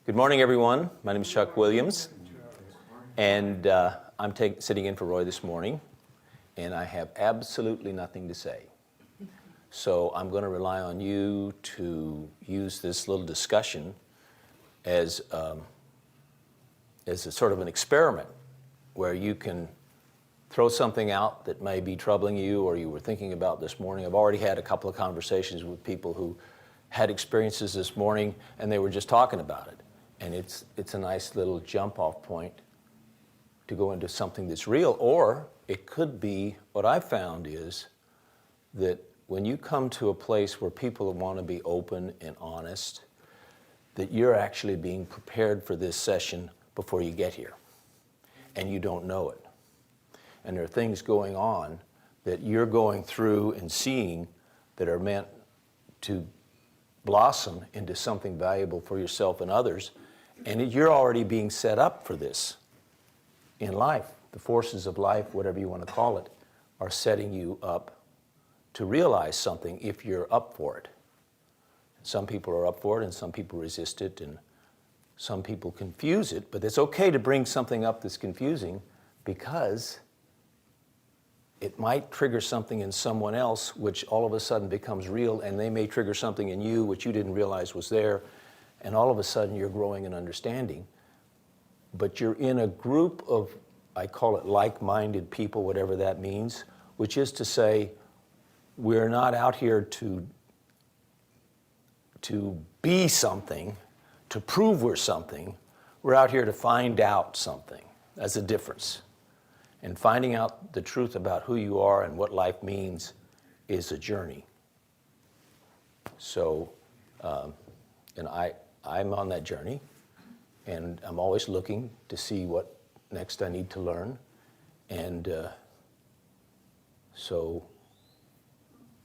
Good morning, everyone. My name is Chuck Williams, and I'm sitting in for Roy this morning, and I have absolutely nothing to say. So I'm going to rely on you to use this little discussion as a sort of an experiment where you can throw something out that may be troubling you or you were thinking about this morning. I've already had a couple of conversations with people who had experiences this morning, and they were just talking about it. And it's a nice little jump-off point to go into something that's real. Or it could be, what I've found is that when you come to a place where people want to be open and honest, that you're actually being prepared for this session before you get here. And you don't know it. And there are things going on that you're going through and seeing that are meant to blossom into something valuable for yourself and others. And you're already being set up for this in life. The forces of life, whatever you want to call it, are setting you up to realize something if you're up for it. Some people are up for it and some people resist it and some people confuse it, but it's okay to bring something up that's confusing because it might trigger something in someone else which all of a sudden becomes real, and they may trigger something in you which you didn't realize was there, and all of a sudden you're growing in understanding. But you're in a group of, I call it like-minded people, whatever that means, which is to say we're not out here to be something, to prove we're something. We're out here to find out something. That's a difference. And finding out the truth about who you are and what life means is a journey. So, and I'm on that journey, and I'm always looking to see what next I need to learn. And so,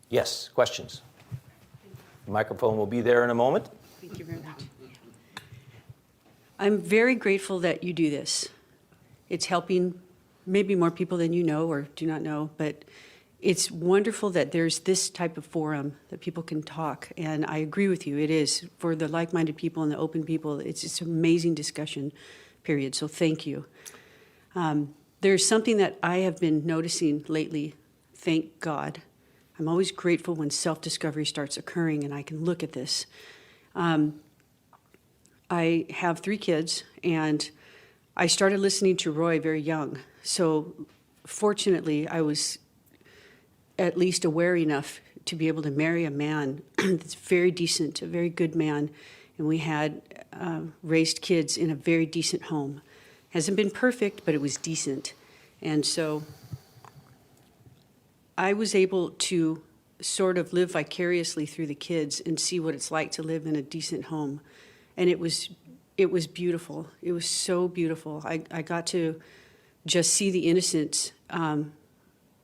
yes, questions? The microphone will be there in a moment. Thank you very much. I'm very grateful that you do this. It's helping maybe more people than you know or do not know, but it's wonderful that there's this type of forum that people can talk. And I agree with you. It is. For the like-minded people and the open people, it's an amazing discussion period. So thank you. There's something that I have been noticing lately. Thank God. I'm always grateful when self-discovery starts occurring and I can look at this. I have 3 kids, and I started listening to Roy very young. So fortunately, I was at least aware enough to be able to marry a man that's very decent, a very good man. And we had raised kids in a very decent home. Hasn't been perfect, but it was decent. And so I was able to sort of live vicariously through the kids and see what it's like to live in a decent home. And it was beautiful. It was so beautiful. I got to just see the innocence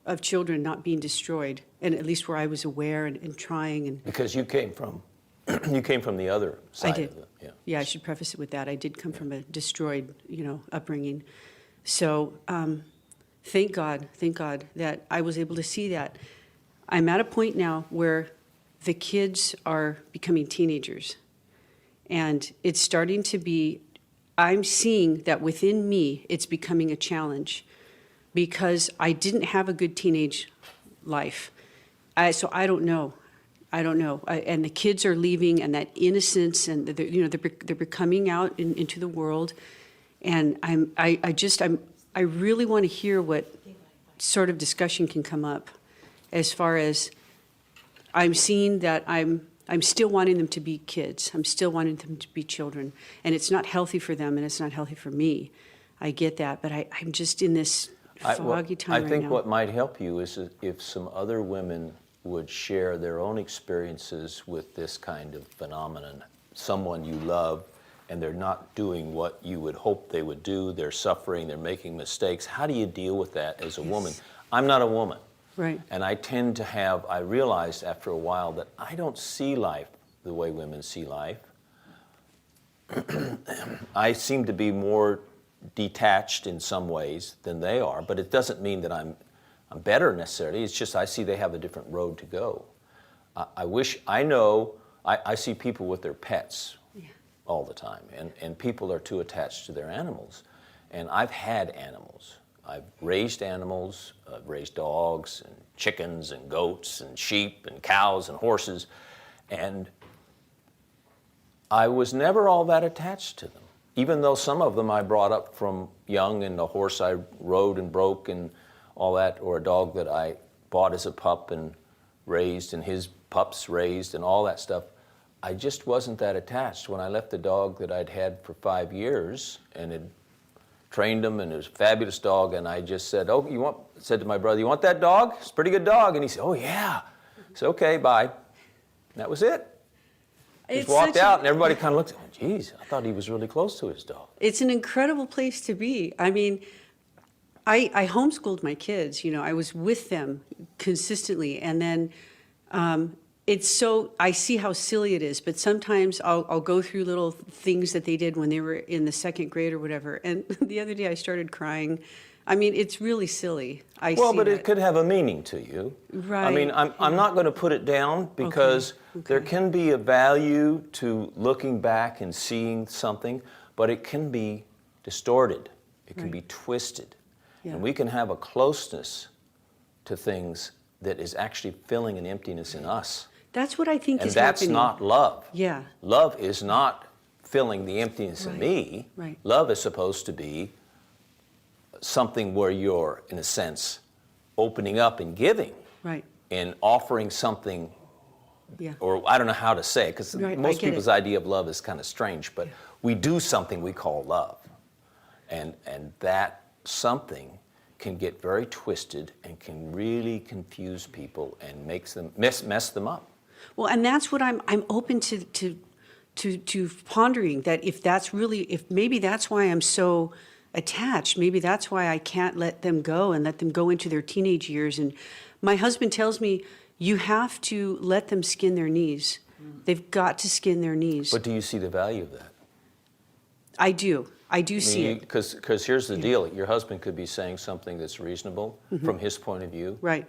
of children not being destroyed, and at least where I was aware and trying. And because you came from the other side. I did. Of it. Yeah, I should preface it with that. I did come from a destroyed, upbringing. So thank God that I was able to see that. I'm at a point now where the kids are becoming teenagers. And it's starting to be, I'm seeing that within me, it's becoming a challenge because I didn't have a good teenage life. So I don't know. And the kids are leaving, and that innocence, and they're coming out into the world. And I really want to hear what sort of discussion can come up as far as I'm seeing that I'm still wanting them to be kids. I'm still wanting them to be children. And it's not healthy for them, and it's not healthy for me. I get that, but I'm just in this foggy time right now. I think what might help you is if some other women would share their own experiences with this kind of phenomenon. Someone you love, and they're not doing what you would hope they would do. They're suffering, they're making mistakes. How do you deal with that as a woman? I'm not a woman. Right. And I realized after a while that I don't see life the way women see life. I seem to be more detached in some ways than they are, but it doesn't mean that I'm better necessarily. It's just I see they have a different road to go. I see people with their pets all the time, and people are too attached to their animals. And I've had animals. I've raised animals, I've raised dogs and chickens and goats and sheep and cows and horses, and I was never all that attached to them, even though some of them I brought up from young, and a horse I rode and broke and all that, or a dog that I bought as a pup and raised, and his pups raised and all that stuff. I just wasn't that attached. When I left the dog that I'd had for 5 years and had trained him, and it was a fabulous dog, and I just said, said to my brother, "You want that dog? It's a pretty good dog." And he said, "Oh yeah." I said, "Okay, bye." And that was it. Just walked out, and everybody kind of looked, "Oh, geez, I thought he was really close to his dog." It's an incredible place to be. I mean, I homeschooled my kids. You know, I was with them consistently, and then it's so, I see how silly it is, but sometimes I'll go through little things that they did when they were in the second grade or whatever. And the other day I started crying. I mean, it's really silly. Well, but it could have a meaning to you. Right. I mean, I'm not going to put it down, because there can be a value to looking back and seeing something, but it can be distorted. It can be twisted. Yeah. And we can have a closeness to things that is actually filling an emptiness in us. That's what I think And is that's happening. not love. Yeah. Love is not filling the emptiness in me. Right. Love is supposed to be something where you're, in a sense, opening up and giving. Right. And offering something, Yeah. or I don't know how to say it, because Right, I most get people's it. idea of love is kind of strange, but we do something we call love. And that something can get very twisted and can really confuse people and makes them mess them up. Well, and that's what I'm open to pondering, that if that's really, if maybe that's why I'm so attached, maybe that's why I can't let them go and let them go into their teenage years. And my husband tells me, you have to let them skin their knees. They've got to skin their knees. But do you see the value of that? I do see it. Because here's the deal. Your husband could be saying something that's reasonable from his point of view, Right.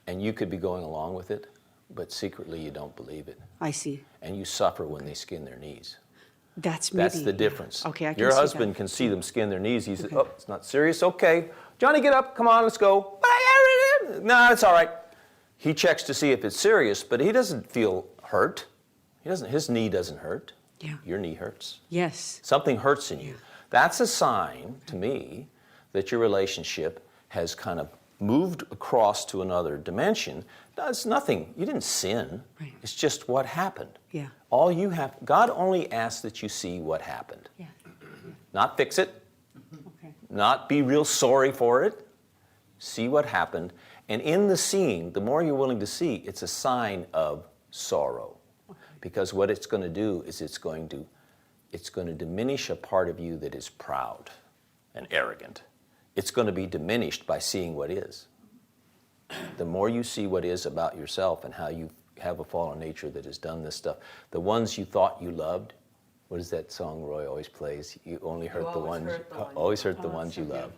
and you could be going along with it, but secretly you don't believe it. I see. And you suffer when they skin their knees. That's The difference. Okay, I can Your see husband that. can see them skin their knees. He says, "Oh, it's not serious. Okay, Johnny, get up. Come on, let's go." But no, it's all right. He checks to see if it's serious, but he doesn't feel hurt. His knee doesn't hurt. Yeah. Your knee hurts. Yes. Something hurts in you. That's a sign to me that your relationship has kind of moved across to another dimension. No, it's nothing. You didn't sin. Right. It's just what happened. Yeah. All you have, God only asks that you see what happened. Yeah. Not fix it, Okay. not be real sorry for it. See what happened. And in the seeing, the more you're willing to see, it's a sign of sorrow. Because what it's going to do is it's going to diminish a part of you that is proud and arrogant. It's going to be diminished by seeing what is. The more you see what is about yourself and how you have a fallen nature that has done this stuff, the ones you thought you loved, what is that song Roy always plays? You only hurt the ones, always hurt the ones you love.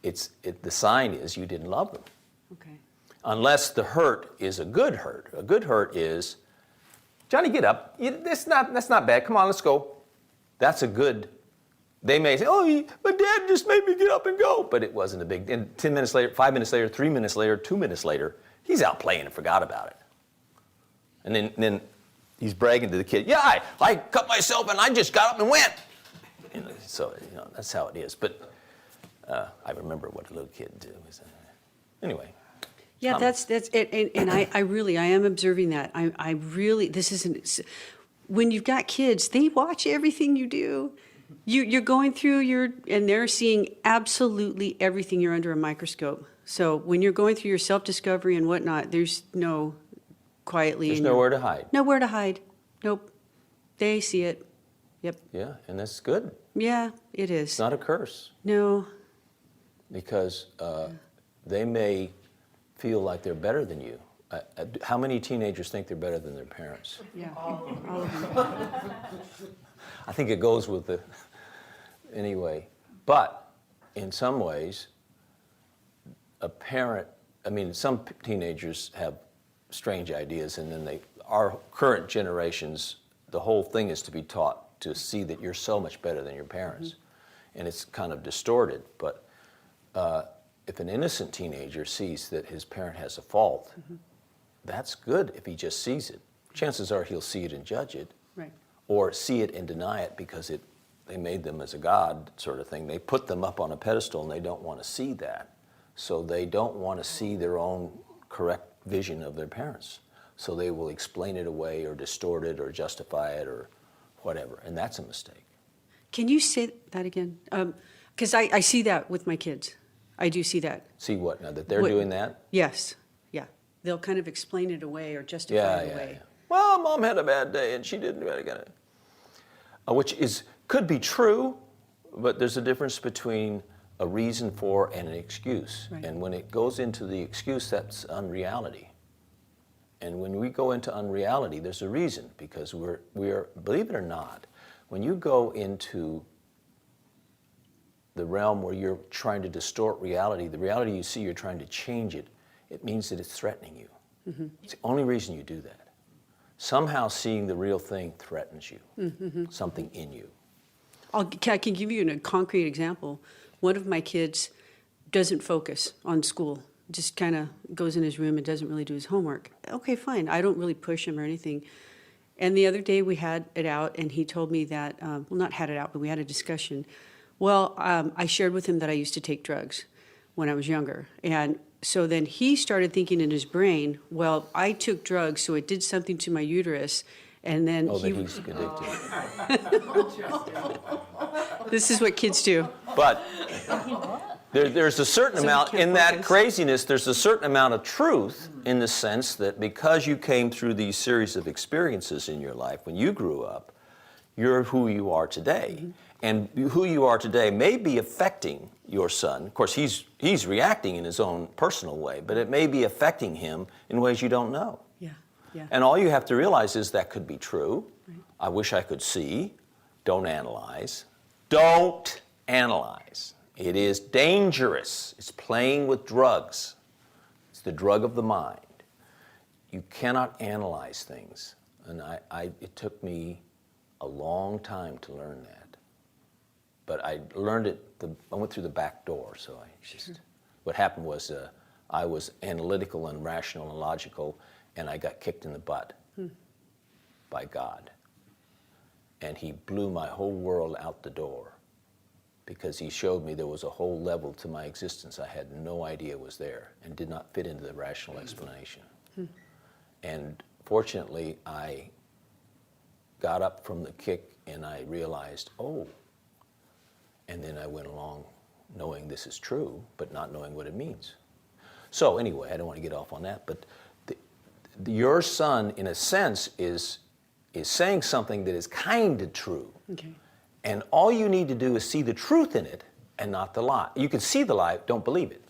The sign is you didn't love them. Okay. Unless the hurt is a good hurt. A good hurt is, Johnny, get up. That's not bad. Come on, let's go. That's a good. They may say, "Oh, my dad just made me get up and go," but it wasn't a big. And 10 minutes later, 5 minutes later, 3 minutes later, 2 minutes later, he's out playing and forgot about it. And then he's bragging to the kid, "Yeah, I cut myself and I just got up and went." So that's how it is. But I remember what a little kid did. Anyway. Yeah, that's it, and I really am observing that. I really, this isn't, when you've got kids, they watch everything you do. You're going through and they're seeing absolutely everything. You're under a microscope. So when you're going through your self-discovery and whatnot, there's no quietly. There's nowhere to hide. Nowhere to hide. Nope. They see it. Yep. Yeah, and that's good. Yeah, it is. It's not a curse. No. Because they may feel like they're better than you. How many teenagers think they're better than their parents? Yeah. All of them. I think it goes with the, anyway. But in some ways, some teenagers have strange ideas, and then our current generations, the whole thing is to be taught to see that you're so much better than your parents. And it's kind of distorted. But if an innocent teenager sees that his parent has a fault, that's good if he just sees it. Chances are he'll see it and judge it, Right. or see it and deny it because they made them as a god sort of thing. They put them up on a pedestal and they don't want to see that. So they don't want to see their own correct vision of their parents. So they will explain it away or distort it or justify it or whatever. And that's a mistake. Can you say that again? Because I see that with my kids. I do see that. See what now, that they're What- doing that? Yes, yeah. They'll kind of explain it away or justify it away. Well, Mom had a bad day and she didn't get it. Which could be true, but there's a difference between a reason for and an excuse. Right. And when it goes into the excuse, that's unreality. And when we go into unreality, there's a reason, because we are, believe it or not, when you go into the realm where you're trying to distort reality, the reality you see, you're trying to change it, it means that it's threatening you. It's the only reason you do that. Somehow seeing the real thing threatens you, something in you. I can give you a concrete example. One of my kids doesn't focus on school, just kind of goes in his room and doesn't really do his homework. Okay, fine. I don't really push him or anything. And the other day we had it out, and he told me that, well, not had it out, but we had a discussion. Well, I shared with him that I used to take drugs when I was younger. And so then he started thinking in his brain, well, I took drugs, so it did something to my uterus. And then Then he's addicted. This is what kids do. But there's a certain So we amount, can't in that focus. craziness, there's a certain amount of truth in the sense that because you came through these series of experiences in your life when you grew up, you're who you are today. And who you are today may be affecting your son. Of course, he's reacting in his own personal way, but it may be affecting him in ways you don't know. Yeah, yeah. And all you have to realize is that could be true. I wish I could see. Don't analyze. Don't analyze. It is dangerous. It's playing with drugs. It's the drug of the mind. You cannot analyze things. And it took me a long time to learn that. But I learned it, I went through the back door. So what happened was I was analytical and rational and logical, and I got kicked in the butt by God. And he blew my whole world out the door because he showed me there was a whole level to my existence I had no idea was there and did not fit into the rational explanation. And fortunately, I got up from the kick and I realized, oh, and then I went along knowing this is true, but not knowing what it means. So anyway, I don't want to get off on that, but your son, in a sense, is saying something that is kind of true. Okay. And all you need to do is see the truth in it and not the lie. You can see the lie, don't believe it.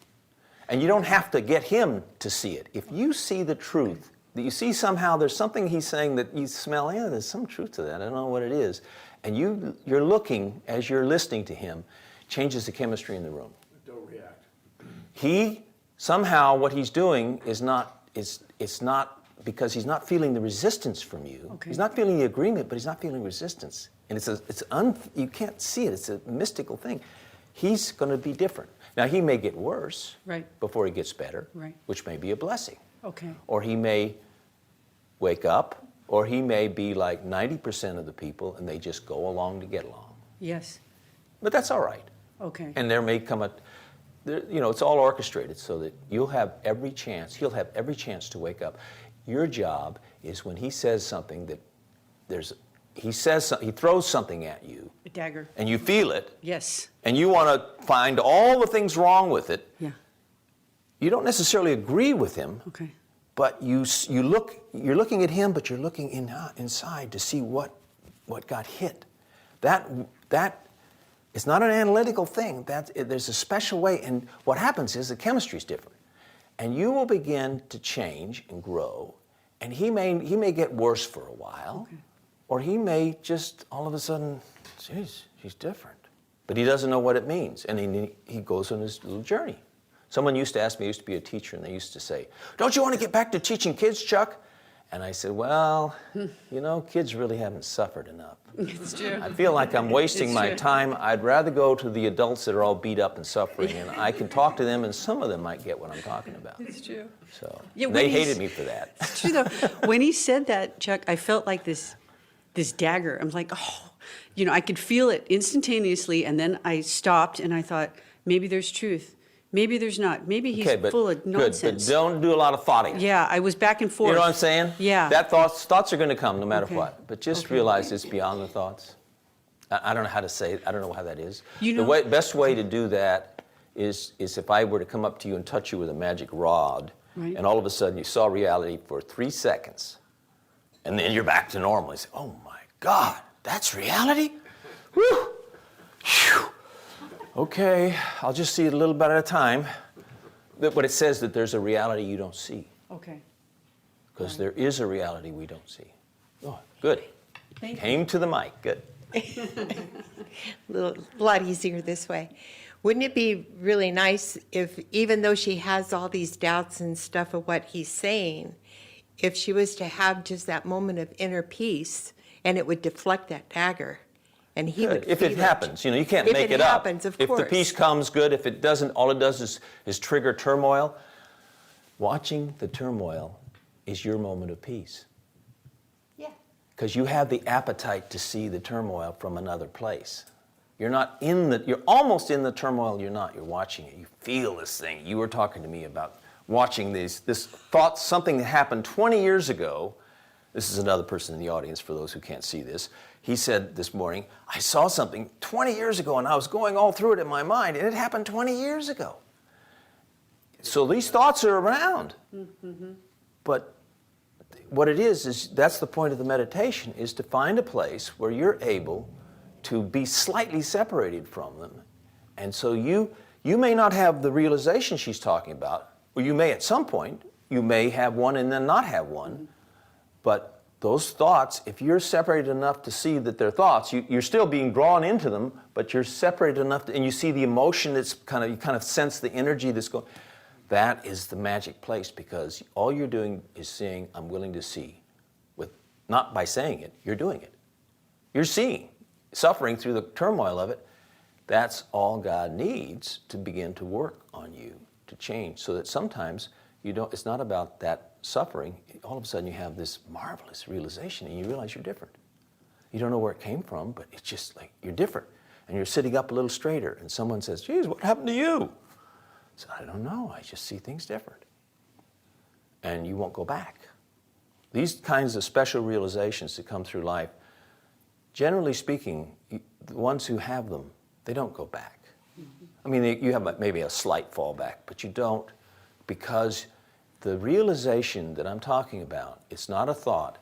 And you don't have to get him to see it. If you see the truth, that you see somehow there's something he's saying that you smell, yeah, there's some truth to that, I don't know what it is. And you're looking, as you're listening to him, changes the chemistry in the room. Don't react. Somehow what he's doing is not, it's not because he's not feeling the resistance from you. Okay. He's not feeling the agreement, but he's not feeling resistance. And you can't see it, it's a mystical thing. He's going to be different. Now he may get worse Right. before he gets better, Right. which may be a blessing. Okay. Or he may wake up, or he may be like 90% of the people and they just go along to get along. Yes. But that's all right. Okay. And there may come it's all orchestrated so that he'll have every chance to wake up. Your job is when he says something that he throws something at you A dagger. and you feel it Yes. and you want to find all the things wrong with it. Yeah. You don't necessarily agree with him. Okay. But you're looking at him, but you're looking inside to see what got hit. That it's not an analytical thing. There's a special way, and what happens is the chemistry is different, and you will begin to change and grow. And he may get worse for a while, or he may just all of a sudden, geez, he's different, but he doesn't know what it means, and he goes on his little journey. Someone used to ask me, I used to be a teacher, and they used to say, don't you want to get back to teaching kids, Chuck? And I said, well, you know, kids really haven't suffered enough. It's true. I feel like I'm wasting It's my true. time. I'd rather go to the adults that are all beat up and suffering, and I can talk to them, and some of them might get what I'm talking about. It's true. So Yeah, when they he's- hated me for that. It's true though. When he said that, Chuck, I felt like this dagger. I'm like, oh, you know, I could feel it instantaneously, and then I stopped and I thought, maybe there's truth, maybe there's not, maybe he's full of nonsense. Good, but don't do a lot of thoughting. Yeah, I was back and forth. You know what I'm saying? Yeah. That thoughts are going to come no matter Okay. what. But just Okay. realize it's beyond the thoughts. I don't know how to say it. I don't know how that is. You The know- best way to do that is if I were to come up to you and touch you with a magic rod, Right. and all of a sudden you saw reality for 3 seconds, and then you're back to normal. You say, oh my God, that's reality? Whew. Phew. Okay, I'll just see it a little bit at a time. But it says that there's a reality you don't see. Okay. Because there is a reality we don't see. Oh, good. Thank you. Came to the mic. Good. A lot easier this way. Wouldn't it be really nice if, even though she has all these doubts and stuff of what he's saying, if she was to have just that moment of inner peace and it would deflect that dagger and he would If it feel happens, you know, you can't If make it it up. happens, of If the course. peace comes, good. If it doesn't, all it does is trigger turmoil. Watching the turmoil is your moment of peace. Yeah. Because you have the appetite to see the turmoil from another place. You're almost in the turmoil, you're not. You're watching it. You feel this thing. You were talking to me about watching this thought, something that happened 20 years ago. This is another person in the audience for those who can't see this. He said this morning, I saw something 20 years ago and I was going all through it in my mind and it happened 20 years ago. So these thoughts are around. Mm-hmm. But what it is that's the point of the meditation, is to find a place where you're able to be slightly separated from them. And so you may not have the realization she's talking about, or you may at some point, you may have one and then not have one. But those thoughts, if you're separated enough to see that they're thoughts, you're still being drawn into them, but you're separated enough and you see the emotion you kind of sense the energy that's going. That is the magic place, because all you're doing is saying, I'm willing to see. Not by saying it, you're doing it. You're seeing, suffering through the turmoil of it. That's all God needs to begin to work on you, to change, so that sometimes it's not about that suffering. All of a sudden you have this marvelous realization and you realize you're different. You don't know where it came from, but it's just like you're different. And you're sitting up a little straighter and someone says, geez, what happened to you? So I don't know, I just see things different. And you won't go back. These kinds of special realizations that come through life, generally speaking, the ones who have them, they don't go back. I mean, you have maybe a slight fallback, but you don't, because the realization that I'm talking about, it's not a thought,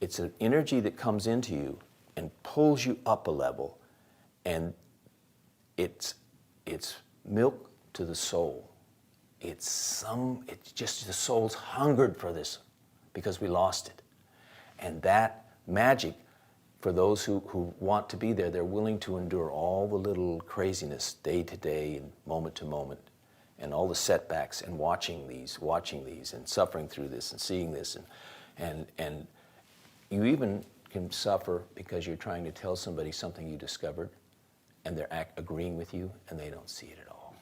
it's an energy that comes into you and pulls you up a level, and it's milk to the soul. It's just the soul's hungered for this because we lost it. And that magic, for those who want to be there, they're willing to endure all the little craziness day to day and moment to moment, and all the setbacks, and watching these and suffering through this and seeing this, and you even can suffer because you're trying to tell somebody something you discovered and they're agreeing with you and they don't see it at all.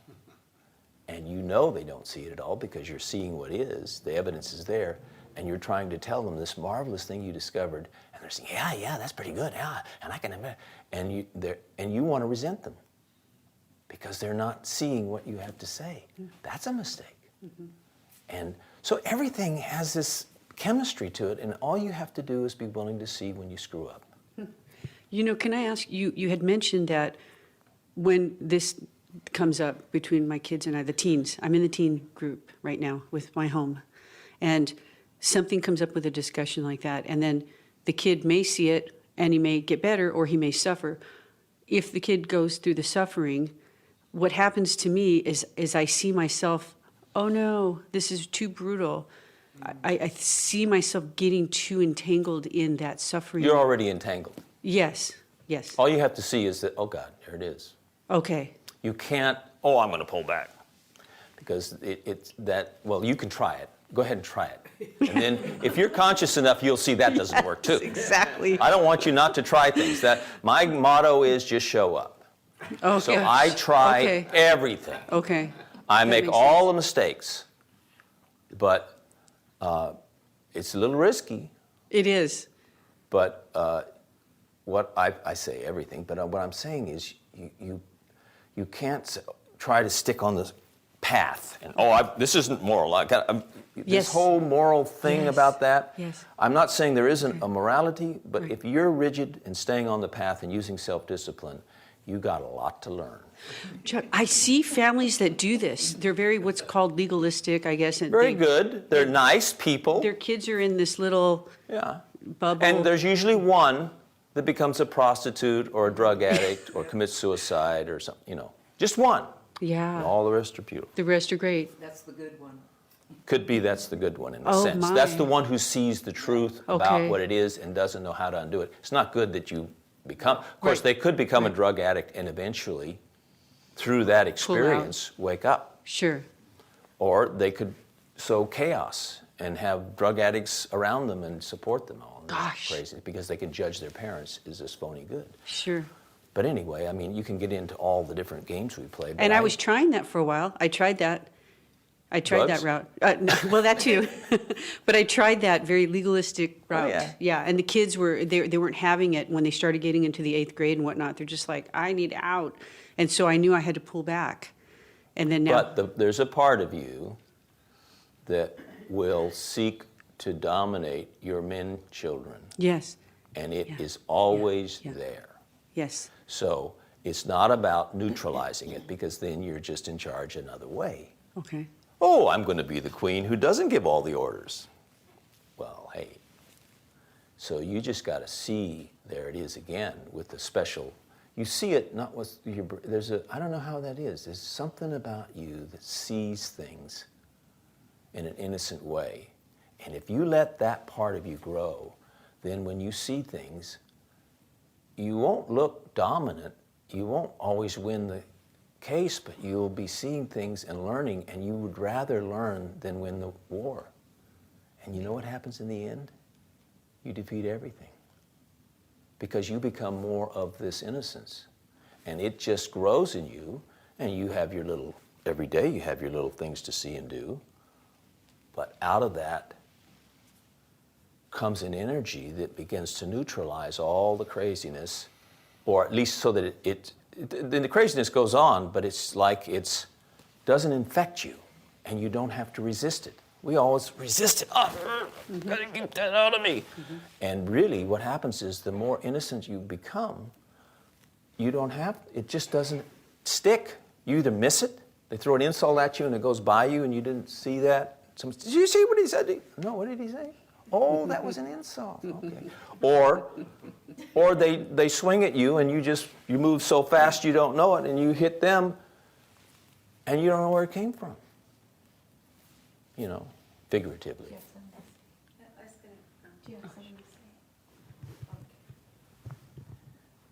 And you know they don't see it at all because you're seeing what is, the evidence is there, and you're trying to tell them this marvelous thing you discovered, and they're saying, yeah, that's pretty good, yeah, and I can admit, and you want to resent them because they're not seeing what you have to say. That's a mistake. Mm-hmm. And so everything has this chemistry to it, and all you have to do is be willing to see when you screw up. You know, can I ask you, you had mentioned that when this comes up between my kids and I, the teens, I'm in the teen group right now with my home, and something comes up with a discussion like that, and then the kid may see it and he may get better or he may suffer. If the kid goes through the suffering, what happens to me is I see myself, oh no, this is too brutal. I see myself getting too entangled in that suffering. You're already entangled. Yes. All you have to see is that, oh God, there it is. Okay. You can't, I'm going to pull back. Because you can try it. go ahead and try it. And then if you're conscious enough, you'll see that doesn't work too. Exactly. I don't want you not to try things. My motto is just show up. Okay. So I try Okay. everything. Okay. I That make makes all the mistakes, but it's a little risky. It is. But what I say everything, but what I'm saying is you can't try to stick on the path and this isn't moral. This Yes. whole moral thing Yes. about that. Yes. I'm not saying there isn't a morality, but if you're rigid and staying on the path and using self-discipline, you got a lot to learn. Chuck, I see families that do this. They're very what's called legalistic, I guess. And Very good. They're nice people. Their kids are in this little Yeah. bubble. And there's usually one that becomes a prostitute or a drug addict or commits suicide or something, just one. Yeah. And all the rest are beautiful. The rest are great. That's the good one. Could be that's the good one in a Oh, sense. my. That's the one who sees the truth about Okay. what it is and doesn't know how to undo it. It's not good that you become, of course, Right. they could become a drug addict and eventually, through that experience, wake up. Sure. Or they could sow chaos and have drug addicts around them and support them all. And that's Gosh. crazy because they can judge their parents, is this phony good? Sure. But anyway, I mean, you can get into all the different games we play. But And I was trying that for a while. I tried that. I tried Drugs? that route. No, well, that too. But I tried that very legalistic route. yeah. And the kids they weren't having it when they started getting into the 8th grade and whatnot. They're just like, I need out. And so I knew I had to pull back. And then now. But there's a part of you that will seek to dominate your men children, Yes. and it Yeah. is always Yeah. there. Yes. So it's not about neutralizing it, because then you're just in charge another way. Okay. Oh, I'm going to be the queen who doesn't give all the orders. Well, hey. So you just got to see, there it is again, with the special. You see it not with your, I don't know how that is. There's something about you that sees things in an innocent way. And if you let that part of you grow, then when you see things, you won't look dominant. You won't always win the case, but you'll be seeing things and learning, and you would rather learn than win the war. And you know what happens in the end? You defeat everything, because you become more of this innocence, and it just grows in you, and you have your little, every day you have your little things to see and do, but out of that comes an energy that begins to neutralize all the craziness, or at least so that the craziness goes on, but it's like it doesn't infect you, and you don't have to resist it. We always resist it. Gotta keep that out of me. And really, what happens is the more innocent you become, you don't have, it just doesn't stick. You either miss it, they throw an insult at you and it goes by you and you didn't see that. Someone, did you see what he said? No, what did he say? Oh, that was an insult. Okay. Or they swing at you and you move so fast you don't know it, and you hit them and you don't know where it came from. Figuratively.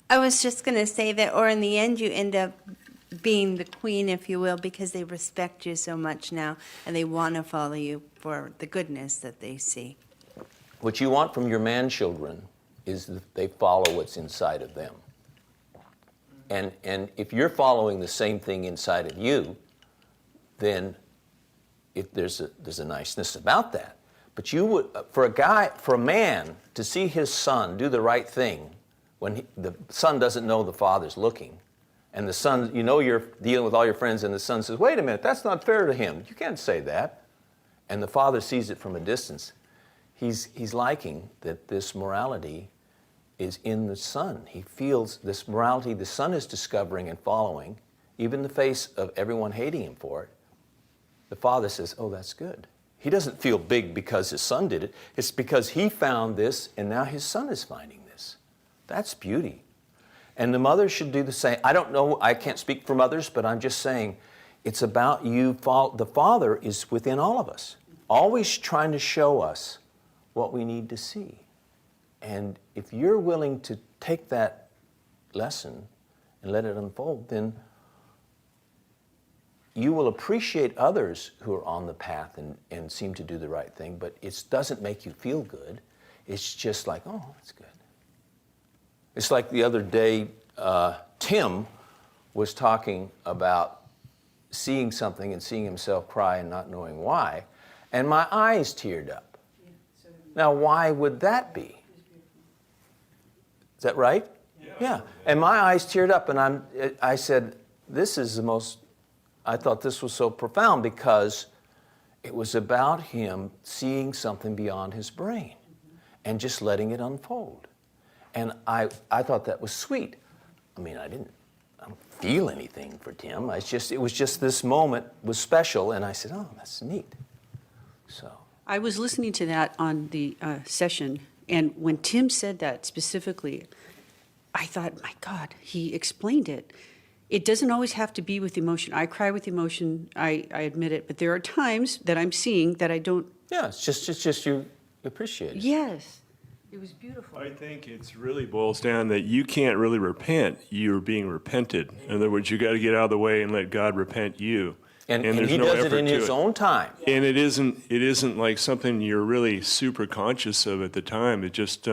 I was just going to say that, or in the end, you end up being the queen, if you will, because they respect you so much now, and they want to follow you for the goodness that they see. What you want from your man children is that they follow what's inside of them. And if you're following the same thing inside of you, then there's a niceness about that. But you would, for a man to see his son do the right thing when the son doesn't know the father's looking, and the son, you're dealing with all your friends, and the son says, wait a minute, that's not fair to him. You can't say that. And the father sees it from a distance. He's liking that this morality is in the son. He feels this morality the son is discovering and following, even in the face of everyone hating him for it. The father says, oh, that's good. He doesn't feel big because his son did it. It's because he found this, and now his son is finding this. That's beauty. And the mother should do the same. I don't know, I can't speak for mothers, but I'm just saying it's about you. The Father is within all of us, always trying to show us what we need to see. And if you're willing to take that lesson and let it unfold, then you will appreciate others who are on the path and seem to do the right thing, but it doesn't make you feel good. It's just like, oh, that's good. It's like the other day, Tim was talking about seeing something and seeing himself cry and not knowing why, and my eyes teared up. Now, why would that be? Is that right? Yeah. And my eyes teared up, and I said, this is the most, I thought this was so profound because it was about him seeing something beyond his brain and just letting it unfold. And I thought that was sweet. I mean, I don't feel anything for Tim. It was just this moment was special, and I said, oh, that's neat. So I was listening to that on the session, and when Tim said that specifically, I thought, my God, he explained it. It doesn't always have to be with emotion. I cry with emotion, I admit it, but there are times that I'm seeing that I don't. yeah, it's just you appreciate it. Yes, it was beautiful. I think it's really boils down that you can't really repent. You're being repented. In other words, you got to get out of the way and let God repent you. And there's he no does it effort in to his own time. And it isn't like something you're really super conscious of at the time. It just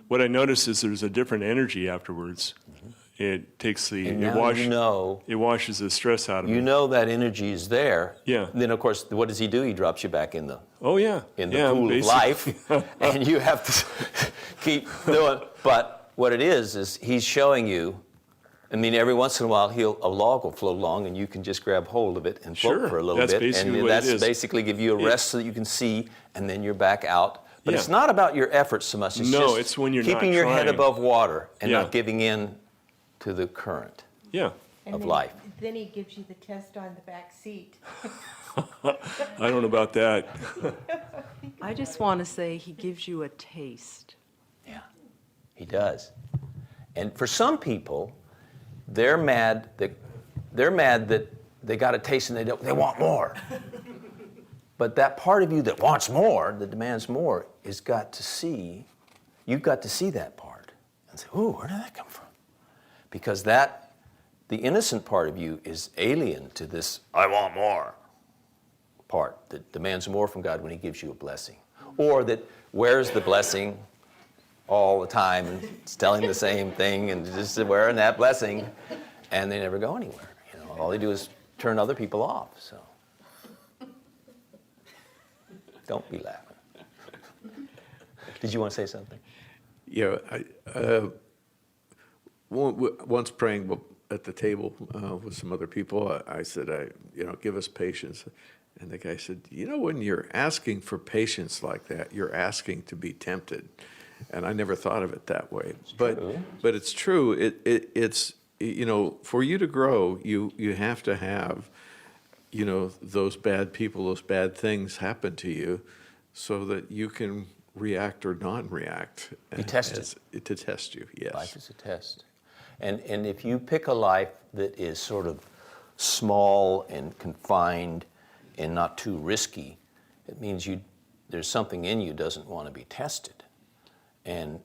what I noticed is there's a different energy afterwards. It takes And now you know. it washes the stress out of You it. know that energy is there. Yeah. Then, of course, what does he do? He drops you back in the Oh yeah, pool of basically. life, and you have to keep doing. But what it is he's showing you. I mean, every once in a while, a log will float along, and you can just grab hold of it and float Sure, for a little that's bit, basically and what it that's is. basically give you a rest so that you can see, and then you're back out. But Yeah. it's not about your efforts so much. It's No, just it's when you're not keeping your head trying. above water and Yeah. not giving in to the current Yeah, of life. Then he gives you the test on the back seat. I don't know about that. I just want to say he gives you a taste. Yeah, he does. And for some people, they're mad that they got a taste and they want more. But that part of you that wants more, that demands more, you've got to see that part and say, ooh, where did that come from? Because the innocent part of you is alien to this I want more part that demands more from God when he gives you a blessing. Or that wears the blessing all the time and it's telling the same thing and just wearing that blessing and they never go anywhere. You know, all they do is turn other people off. So don't be laughing. Did you want to say something? Yeah, once praying at the table with some other people, I said, give us patience. And the guy said, when you're asking for patience like that, you're asking to be tempted. And I never thought of it that way. But it's true. It's for you to grow, you have to have, those bad people, those bad things happen to you so that you can react or non-react. Be tested. To test you, yes. Life is a test. And if you pick a life that is sort of small and confined and not too risky, it means there's something in you doesn't want to be tested. And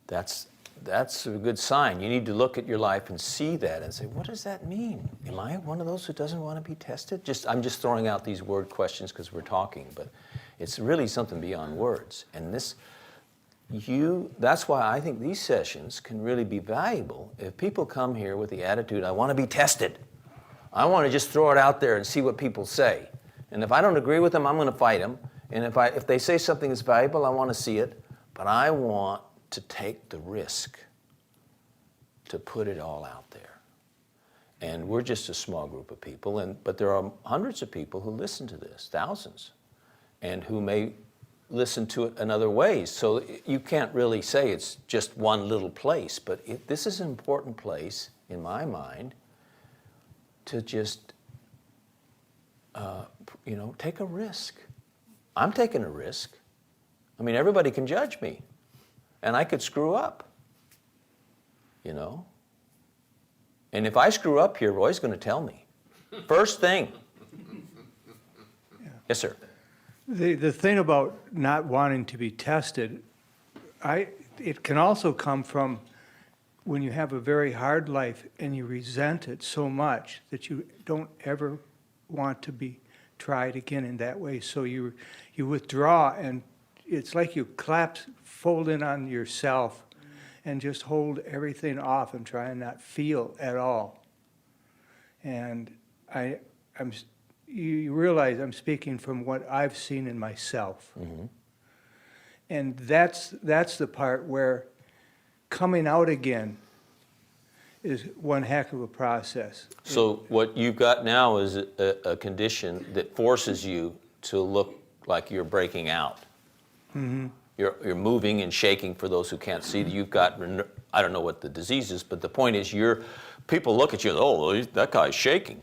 that's a good sign. You need to look at your life and see that and say, what does that mean? Am I one of those who doesn't want to be tested? I'm just throwing out these word questions because we're talking, but it's really something beyond words. And that's why I think these sessions can really be valuable if people come here with the attitude, I want to be tested. I want to just throw it out there and see what people say. And if I don't agree with them, I'm going to fight them. And if they say something is valuable, I want to see it. But I want to take the risk to put it all out there. And we're just a small group of people, but there are hundreds of people who listen to this, thousands, and who may listen to it in other ways. So you can't really say it's just one little place, but this is an important place, in my mind, to just, take a risk. I'm taking a risk. I mean, everybody can judge me, and I could screw up, And if I screw up here, Roy's going to tell me. First thing. Yes, sir. The thing about not wanting to be tested, it can also come from when you have a very hard life and you resent it so much that you don't ever want to be tried again in that way. So you withdraw, and it's like you fold in on yourself and just hold everything off and try and not feel at all. And you realize I'm speaking from what I've seen in myself. Mm-hmm. And that's the part where coming out again is one heck of a process. So what you've got now is a condition that forces you to look like you're breaking out. Mm-hmm. You're moving and shaking. For those who can't see, you've got, I don't know what the disease is, but the point is people look at you, oh, that guy's shaking.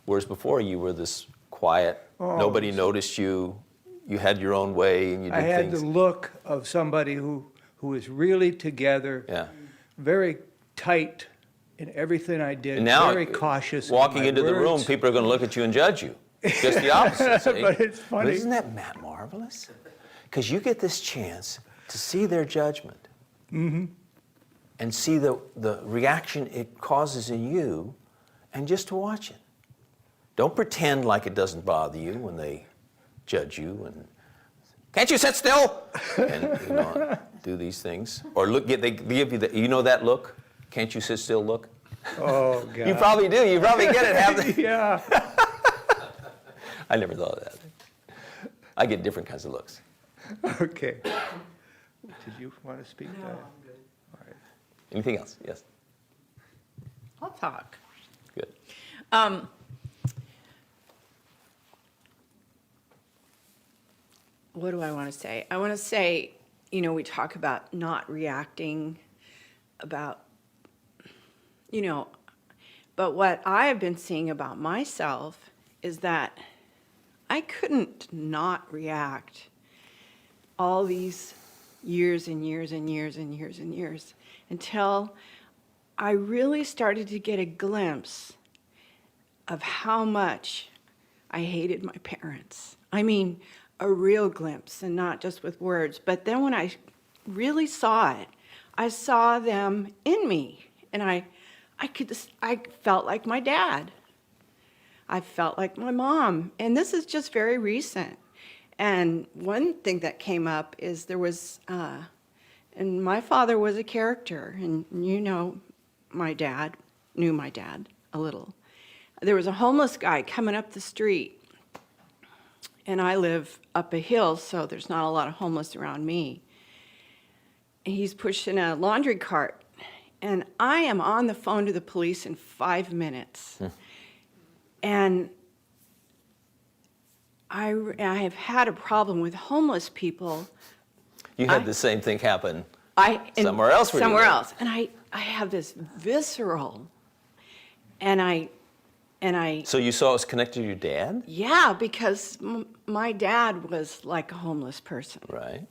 Whereas before you were this quiet, nobody noticed you, you had your own way and you did I had things. the look of somebody who is really together, Yeah. very tight in everything I did, And now, very cautious. in walking my into the room, words. people are going to look at you and judge you. Just the opposite, see? But it's funny. Isn't that marvelous? Because you get this chance to see their judgment and see the reaction it causes in you and just to watch it. Don't pretend like it doesn't bother you when they judge you and can't you sit still and do these things, or they give you that look, can't you sit still look. Oh, God. You probably do. You probably get it. Have they? Yeah. I never thought of that. I get different kinds of looks. Okay. Did you want to speak to that? All right. Anything else? Yes. I'll talk. Good. What do I want to say? I want to say, we talk about not reacting, about, but what I have been seeing about myself is that I couldn't not react all these years and years and years and years and years until I really started to get a glimpse of how much I hated my parents. I mean, a real glimpse, and not just with words. But then when I really saw it, I saw them in me, and I felt like my dad. I felt like my mom, and this is just very recent. And one thing that came up is there was, and my father was a character, and my dad knew my dad a little. There was a homeless guy coming up the street, and I live up a hill, so there's not a lot of homeless around me. He's pushing a laundry cart, and I am on the phone to the police in 5 minutes. And I have had a problem with homeless people. You had the same thing happen And somewhere else. Where you somewhere live. else. And I have this visceral, and I. So you saw it was connected to your dad? Yeah, because my dad was like a homeless person. Right.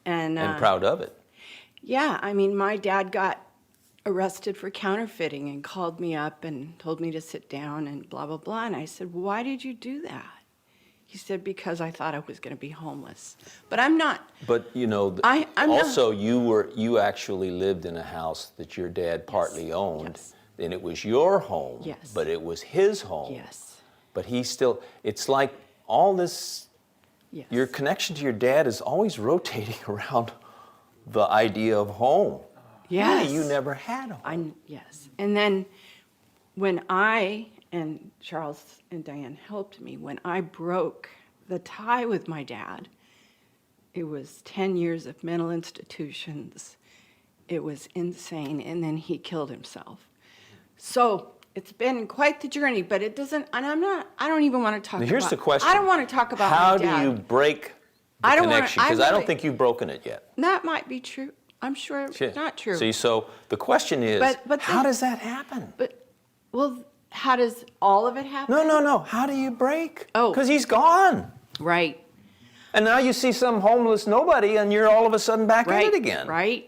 And Proud of it. yeah, I mean, my dad got arrested for counterfeiting and called me up and told me to sit down and blah, blah, blah. And I said, why did you do that? He said, because I thought I was going to be homeless. But I'm not. But I'm also you actually lived in a house that your dad partly owned. Yes. And it was your home, Yes. but it was his home. Yes. But it's like all this, Yes. your connection to your dad is always rotating around the idea of home. Yes. Really, you never had a home. Yes. And then when and Charles and Diane helped me, when I broke the tie with my dad, it was 10 years of mental institutions. It was insane. And then he killed himself. So it's been quite the journey, but it doesn't, and I don't even want to talk Now, about. here's the question. I don't want to talk about How my dad. do you break the I don't wanna- connection? I Because I don't really- think you've broken it yet. That might be true. I'm sure it's not true. See, so the question is, But how does that happen? Well, how does all of it happen? No. How do you break? Oh. Because he's gone. Right. And now you see some homeless nobody, and you're all of a sudden back Right. in it again. Right.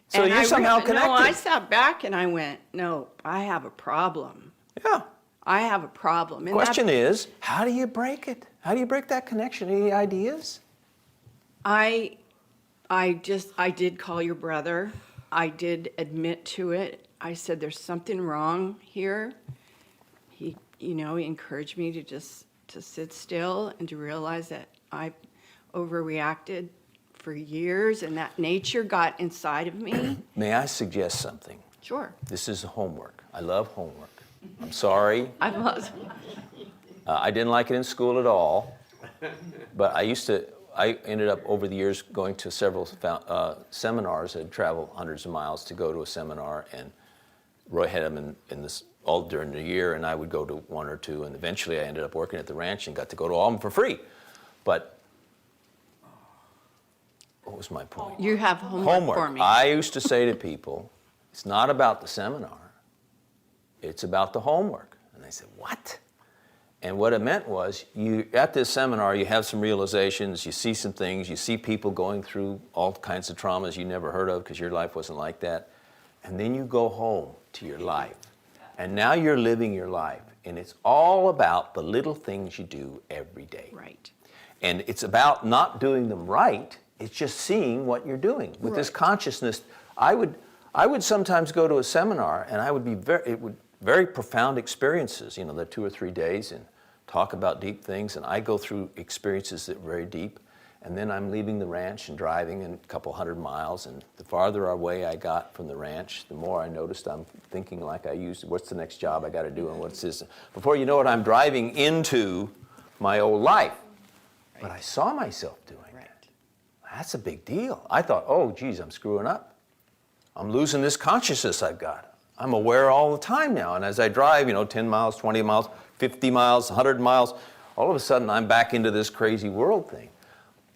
So you're somehow connected. No, I sat back and I went, no, I have a problem. Yeah. I have a problem. And Question is, how do you break it? How do you break that connection? Any ideas? I did call your brother I did admit to it. I said, there's something wrong here. He encouraged me to sit still and to realize that I overreacted for years and that nature got inside of me. May I suggest something? Sure. This is homework. I love homework. I'm sorry. I love. I didn't like it in school at all, but I ended up over the years going to several seminars. I'd travel hundreds of miles to go to a seminar, and Roy had them in this all during the year, and I would go to one or two, and eventually I ended up working at the ranch and got to go to all of them for free. But what was my point? You have homework for me. I used to say to people, it's not about the seminar, it's about the homework. And they said, what? And what it meant was, at this seminar, you have some realizations, you see some things, you see people going through all kinds of traumas you never heard of because your life wasn't like that. And then you go home to your life. And now you're living your life. And it's all about the little things you do every day. Right. And it's about not doing them right, it's just seeing what you're doing. With this consciousness, I would sometimes go to a seminar and I would be very profound experiences, the 2 or 3 days, and talk about deep things, and I go through experiences that are very deep, and then I'm leaving the ranch and driving a couple 100 miles, and the farther away I got from the ranch, the more I noticed I'm thinking like I used, what's the next job I got to do, and what's this? Before you know it, I'm driving into my old life. Right. But I saw myself doing that. That's a big deal. I thought, oh, geez, I'm screwing up. I'm losing this consciousness I've got. I'm aware all the time now, and as I drive, 10 miles, 20 miles, 50 miles, 100 miles, all of a sudden I'm back into this crazy world thing.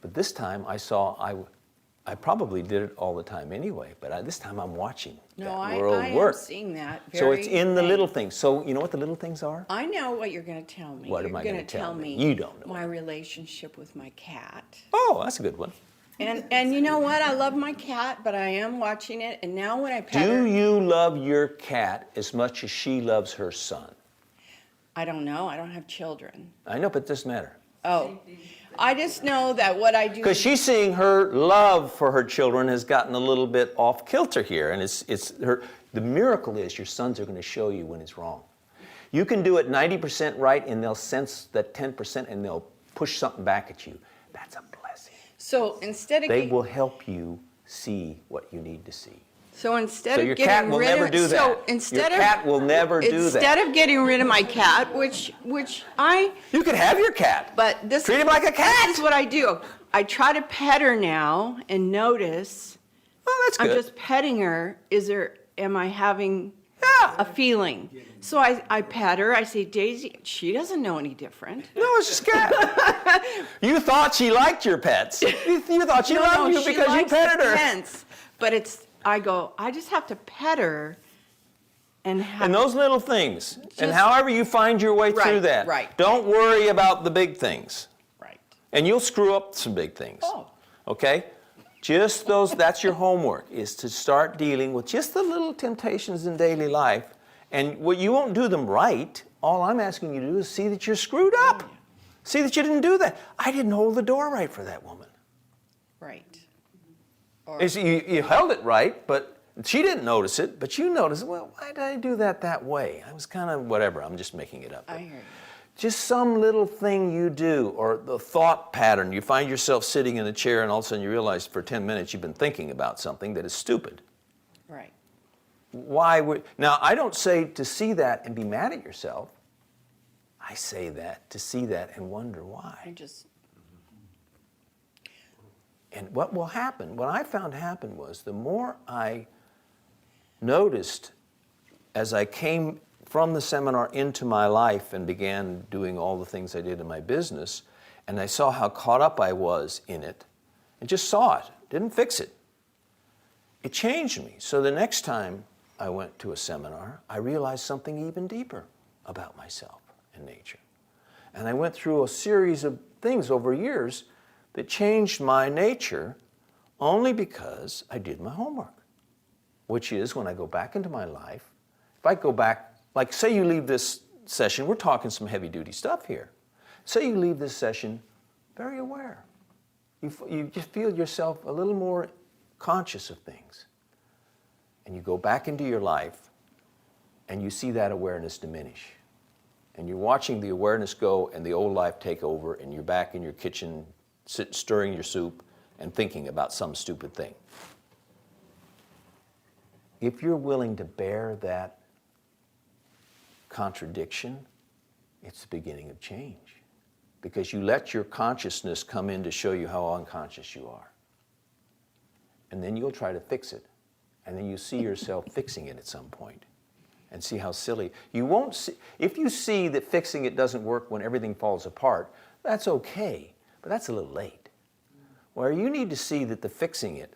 But this time I saw, I probably did it all the time anyway, but this time I'm watching that world I work. am seeing that. So it's in the little things. So you know what the little things are? I know what you're going to tell me. What am I You're gonna tell me? me? You don't know. My relationship with my cat. Oh, that's a good one. And you know what? I love my cat, but I am watching it. And now when I pet her, Do you love your cat as much as she loves her son? I don't know. I don't have children. I know, but it doesn't matter. Oh, I just know that what I do. Because she's seeing her love for her children has gotten a little bit off kilter here, and the miracle is your sons are going to show you when it's wrong. You can do it 90% right, and they'll sense that 10%, and they'll push something back at you. That's a blessing. So instead of They will help you see what you need to see. So instead So of your getting cat will rid never of, do that. So instead Your of cat will never do that. Instead of getting rid of my cat, which I You could have your cat. but this Treat him like a cat. This is what I do. I try to pet her now and notice. Oh, that's I'm good. just petting her. Am I having Yeah. a feeling? So I pet her. I say, Daisy. She doesn't know any different. No, it's just cat. You thought she liked your pets. You thought she loved you she because you likes petted the her. pets. But I just have to pet her and And those little things. And however you find your way through Right, that. right. Don't worry about the big things. Right. And you'll screw up some big things. Oh. Okay? Just that's your homework, is to start dealing with just the little temptations in daily life. And you won't do them right. All I'm asking you to do is see that you're screwed up. See that you didn't do that. I didn't hold the door right for that woman. Right. You held it right, but she didn't notice it, but you noticed, well, why did I do that way? I was kind of whatever, I'm just making it up. I hear you. Just some little thing you do, or the thought pattern. You find yourself sitting in a chair and all of a sudden you realize for 10 minutes you've been thinking about something that is stupid. Right. Now, I don't say to see that and be mad at yourself. I say that to see that and wonder why. And what will happen, what I found happen was the more I noticed as I came from the seminar into my life and began doing all the things I did in my business, and I saw how caught up I was in it, and just saw it, didn't fix it. It changed me. So the next time I went to a seminar, I realized something even deeper about myself and nature. And I went through a series of things over years that changed my nature only because I did my homework, which is when I go back into my life, if I go back, like say you leave this session, we're talking some heavy duty stuff here. Say you leave this session very aware. You just feel yourself a little more conscious of things. and you go back into your life and you see that awareness diminish. And you're watching the awareness go and the old life take over, and you're back in your kitchen stirring your soup and thinking about some stupid thing. If you're willing to bear that contradiction, it's the beginning of change. Because you let your consciousness come in to show you how unconscious you are. And then you'll try to fix it. And then you see yourself fixing it at some point. And see how silly. You won't see, if you see that fixing it doesn't work when everything falls apart, that's okay, but that's a little late. Where you need to see that the fixing it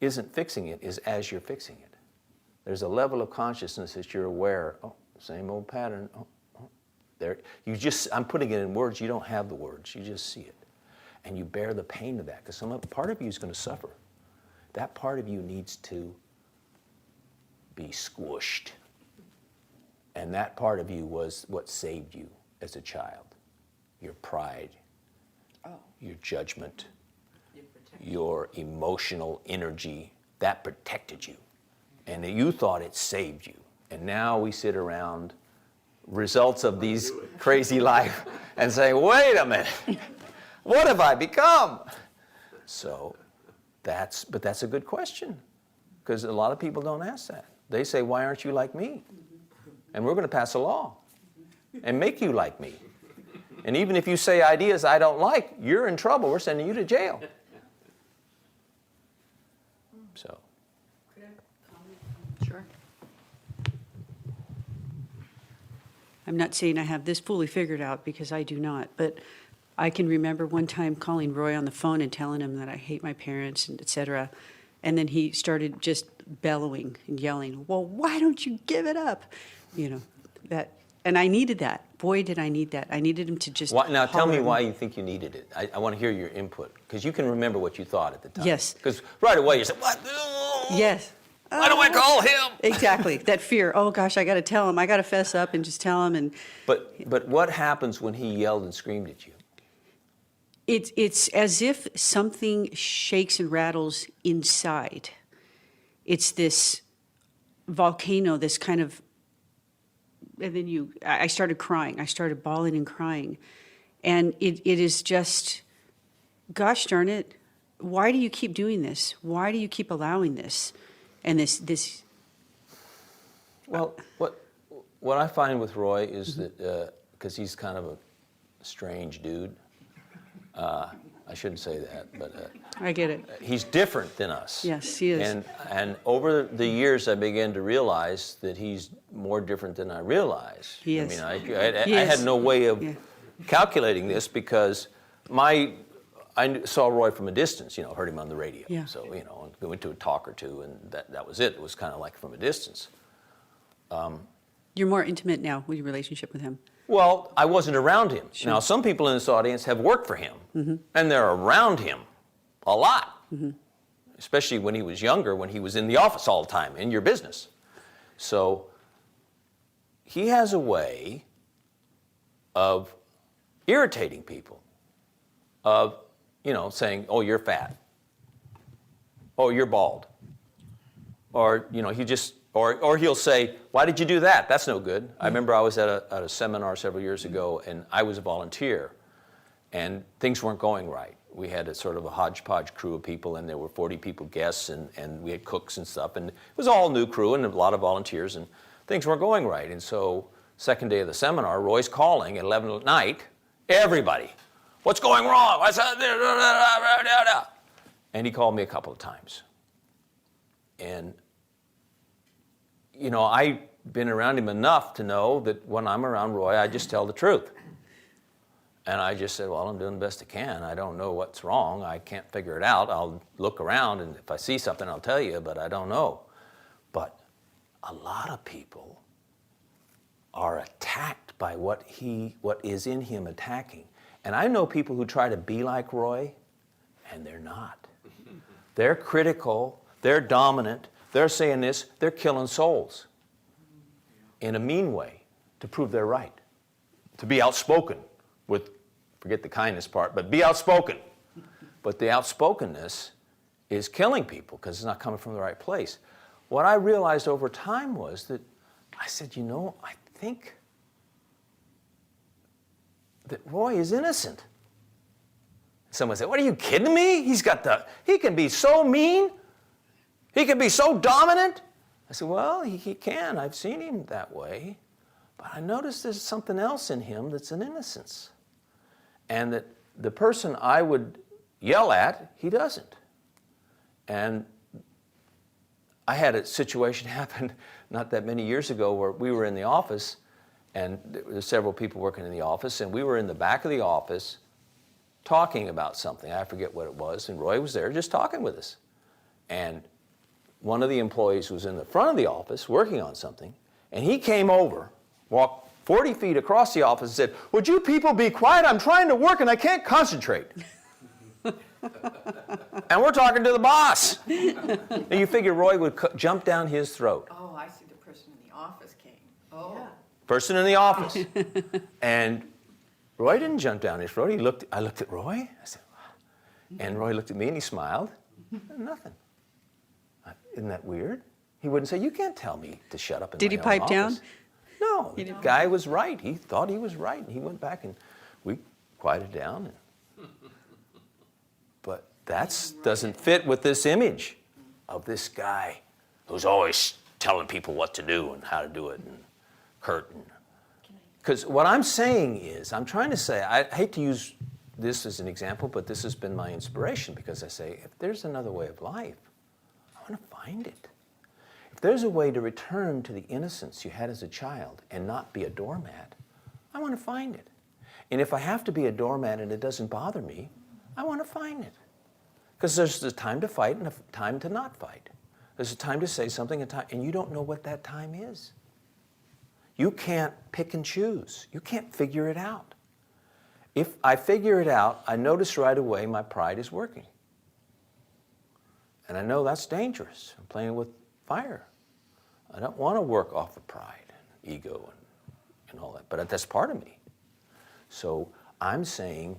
isn't fixing it is as you're fixing it. There's a level of consciousness that you're aware, oh, same old pattern, oh, there. You just, I'm putting it in words, you don't have the words, you just see it. And you bear the pain of that, because part of you is going to suffer. That part of you needs to be squished. And that part of you was what saved you as a child. Your pride, your judgment, your emotional energy, that protected you. And you thought it saved you. And now we sit around, results of these crazy life, and say, wait a minute, what have I become? So but that's a good question, because a lot of people don't ask that. They say, why aren't you like me? And we're going to pass a law and make you like me. And even if you say ideas I don't like, you're in trouble. We're sending you to jail. So. Sure. I'm not saying I have this fully figured out, because I do not, but I can remember one time calling Roy on the phone and telling him that I hate my parents and et cetera. And then he started just bellowing and yelling, well, why don't you give it up? You know, that, and I needed that. Boy, did I need that. I needed him to just Now tell me holler. why you think you needed it. I want to hear your input, because you can remember what you thought at the time. Yes. Because right away you said, what? Yes. Why do I call him? Exactly. That fear. Oh gosh, I got to tell him. I got to fess up and just tell him. And But what happens when he yelled and screamed at you? it's as if something shakes and rattles inside. It's this volcano, this kind of, and then I started crying. I started bawling and crying. And it is just, gosh darn it, why do you keep doing this? Why do you keep allowing this? And this. Well, what I find with Roy is that, because he's kind of a strange dude, I shouldn't say that, but I get it. he's different than us. Yes, he is. And over the years, I began to realize that he's more different than I realized. He is. I mean, He I is. had no way of Yeah. calculating this, because I saw Roy from a distance, heard him on the radio. Yeah. So, we went to a talk or two, and that was it. It was kind of like from a distance. You're more intimate now with your relationship with him. Well, I wasn't around him. Sure. Now, some people in this audience have worked for him, and they're around him a lot, especially when he was younger, when he was in the office all the time, in your business. So he has a way of irritating people, of, saying, oh, you're fat, oh, you're bald, or, or he'll say, why did you do that? That's no good. I remember I was at a seminar several years ago, and I was a volunteer, and things weren't going right. We had a sort of a hodgepodge crew of people, and there were 40 people guests, and we had cooks and stuff, and it was all new crew and a lot of volunteers, and things weren't going right. And so, second day of the seminar, Roy's calling at 11 at night, everybody, what's going wrong? And he called me a couple of times. And I've been around him enough to know that when I'm around Roy, I just tell the truth. And I just said, well, I'm doing the best I can. I don't know what's wrong. I can't figure it out. I'll look around, and if I see something, I'll tell you, but I don't know. But a lot of people are attacked by what is in him attacking. And I know people who try to be like Roy, and they're not. They're critical. They're dominant. They're saying this, they're killing souls in a mean way to prove they're right. To be outspoken with, forget the kindness part, but be outspoken. But the outspokenness is killing people because it's not coming from the right place. what I realized over time was that I said, you know, I think that Roy is innocent. Someone said, what, are you kidding me? He can be so mean. He can be so dominant. I said, well, he can. I've seen him that way. But I noticed there's something else in him that's an innocence. And that the person I would yell at, he doesn't. And I had a situation happen not that many years ago where we were in the office, and there were several people working in the office, and we were in the back of the office talking about something. I forget what it was, and Roy was there just talking with us. And one of the employees was in the front of the office working on something, and he came over, walked 40 feet across the office and said, would you people be quiet? I'm trying to work and I can't concentrate. And we're talking to the boss. And you figure Roy would jump down his throat. Oh, I see the person in the office came. Oh. Yeah. Person in the office. And Roy didn't jump down his throat. I looked at Roy. I said, wow. And Roy looked at me and he smiled. Nothing. Isn't that weird? He wouldn't say, you can't tell me to shut up in Did my he own pipe down? office. No, the guy was right. He thought he was right. And he went back and we quieted down. But that doesn't fit with this image of this guy who's always telling people what to do and how to do it and hurt. Because what I'm saying is, I'm trying to say, I hate to use this as an example, but this has been my inspiration because I say, if there's another way of life, I want to find it. If there's a way to return to the innocence you had as a child and not be a doormat, I want to find it. And if I have to be a doormat and it doesn't bother me, I want to find it. Because there's a time to fight and a time to not fight. There's a time to say something and you don't know what that time is. You can't pick and choose. You can't figure it out. If I figure it out, I notice right away my pride is working. And I know that's dangerous. I'm playing with fire. I don't want to work off of pride and ego and all that, but that's part of me. So I'm saying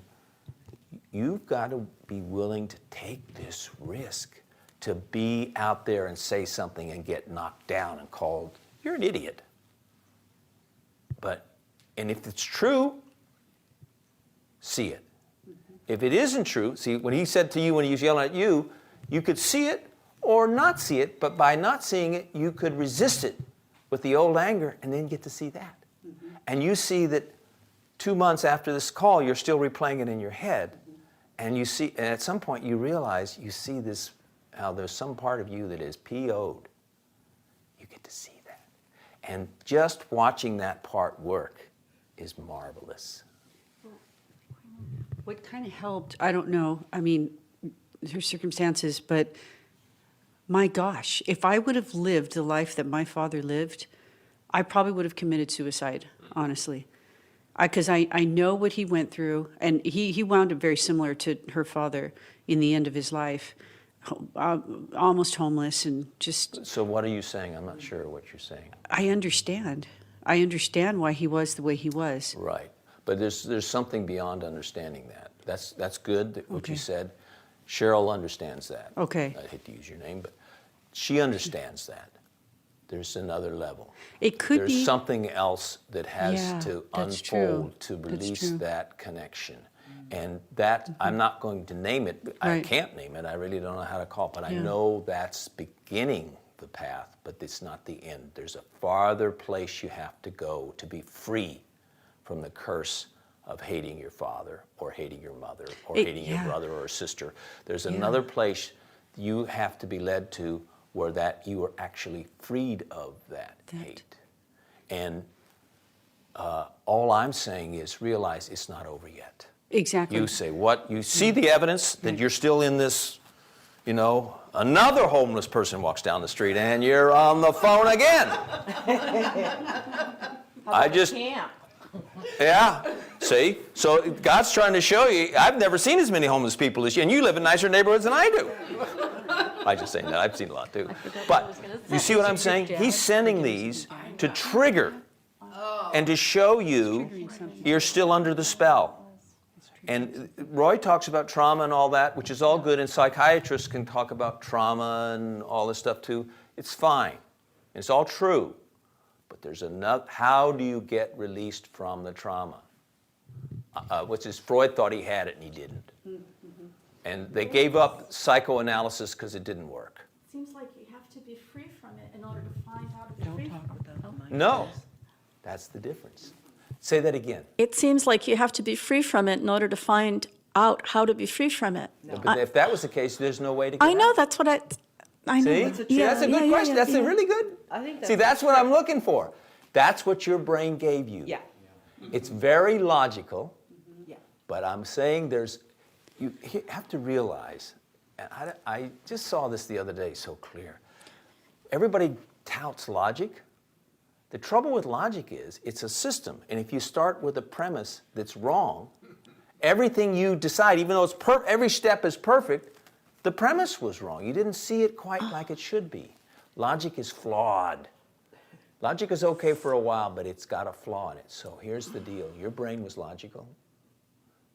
you've got to be willing to take this risk to be out there and say something and get knocked down and called, you're an idiot. And if it's true, see it. If it isn't true, see, when he said to you when he was yelling at you, you could see it or not see it, but by not seeing it, you could resist it with the old anger and then get to see that. Mm-hmm. And you see that 2 months after this call, you're still replaying it in your head. Mm-hmm. And you see, and at some point you realize, you see this, how there's some part of you that is PO'd. You get to see that. And just watching that part work is marvelous. What kind of helped? I don't know. I mean, there's circumstances, but my gosh, if I would have lived the life that my father lived, I probably would have committed suicide, honestly. Because I know what he went through, and he wound up very similar to her father in the end of his life, almost homeless and just... So what are you saying? I'm not sure what you're saying. I understand. I understand why he was the way he was. Right. But there's something beyond understanding that. That's good, what you said. Cheryl understands that. Okay. I hate to use your name, but she understands that. There's another level. It could There's be something else that has to that's unfold true. to That's release true. that connection. And that, I'm not going to name it. I Right. can't name it. I really don't know how to call it. But I Yeah. know that's beginning the path, but it's not the end. There's a farther place you have to go to be free from the curse of hating your father or hating your mother or hating your brother or sister. There's another place you have to be led to where that you are actually freed of that hate. And all I'm saying is realize it's not over yet. Exactly. You say what? You see the evidence that you're still in this, you know, another homeless person walks down the street and you're on the phone again. Yeah, see? So God's trying to show you, I've never seen as many homeless people as you, and you live in nicer neighborhoods than I do. I just say that, I've seen a lot too. But you see what I'm saying? He's sending these to trigger and to show you you're still under the spell. And Roy talks about trauma and all that, which is all good, and psychiatrists can talk about trauma and all this stuff too. It's fine. It's all true. But there's another, how do you get released from the trauma? Freud thought he had it and he didn't. And they gave up psychoanalysis because it didn't work. Seems like you have to be free from it in order to find how to be free from it. No, that's the difference. Say that again. It seems like you have to be free from it in order to find out how to be free from it. But if that was the case, there's no way to get I know, out. that's what I know. See? See, that's a good question. That's a really good. I think See, that's what I'm looking for. That's what your brain gave you. Yeah. It's very logical, Yeah. but I'm saying you have to realize, and I just saw this the other day so clear. Everybody touts logic. The trouble with logic is it's a system, and if you start with a premise that's wrong, everything you decide, even though every step is perfect, the premise was wrong. You didn't see it quite like it should be. Logic is flawed. Logic is okay for a while, but it's got a flaw in it. So here's the deal. Your brain was logical.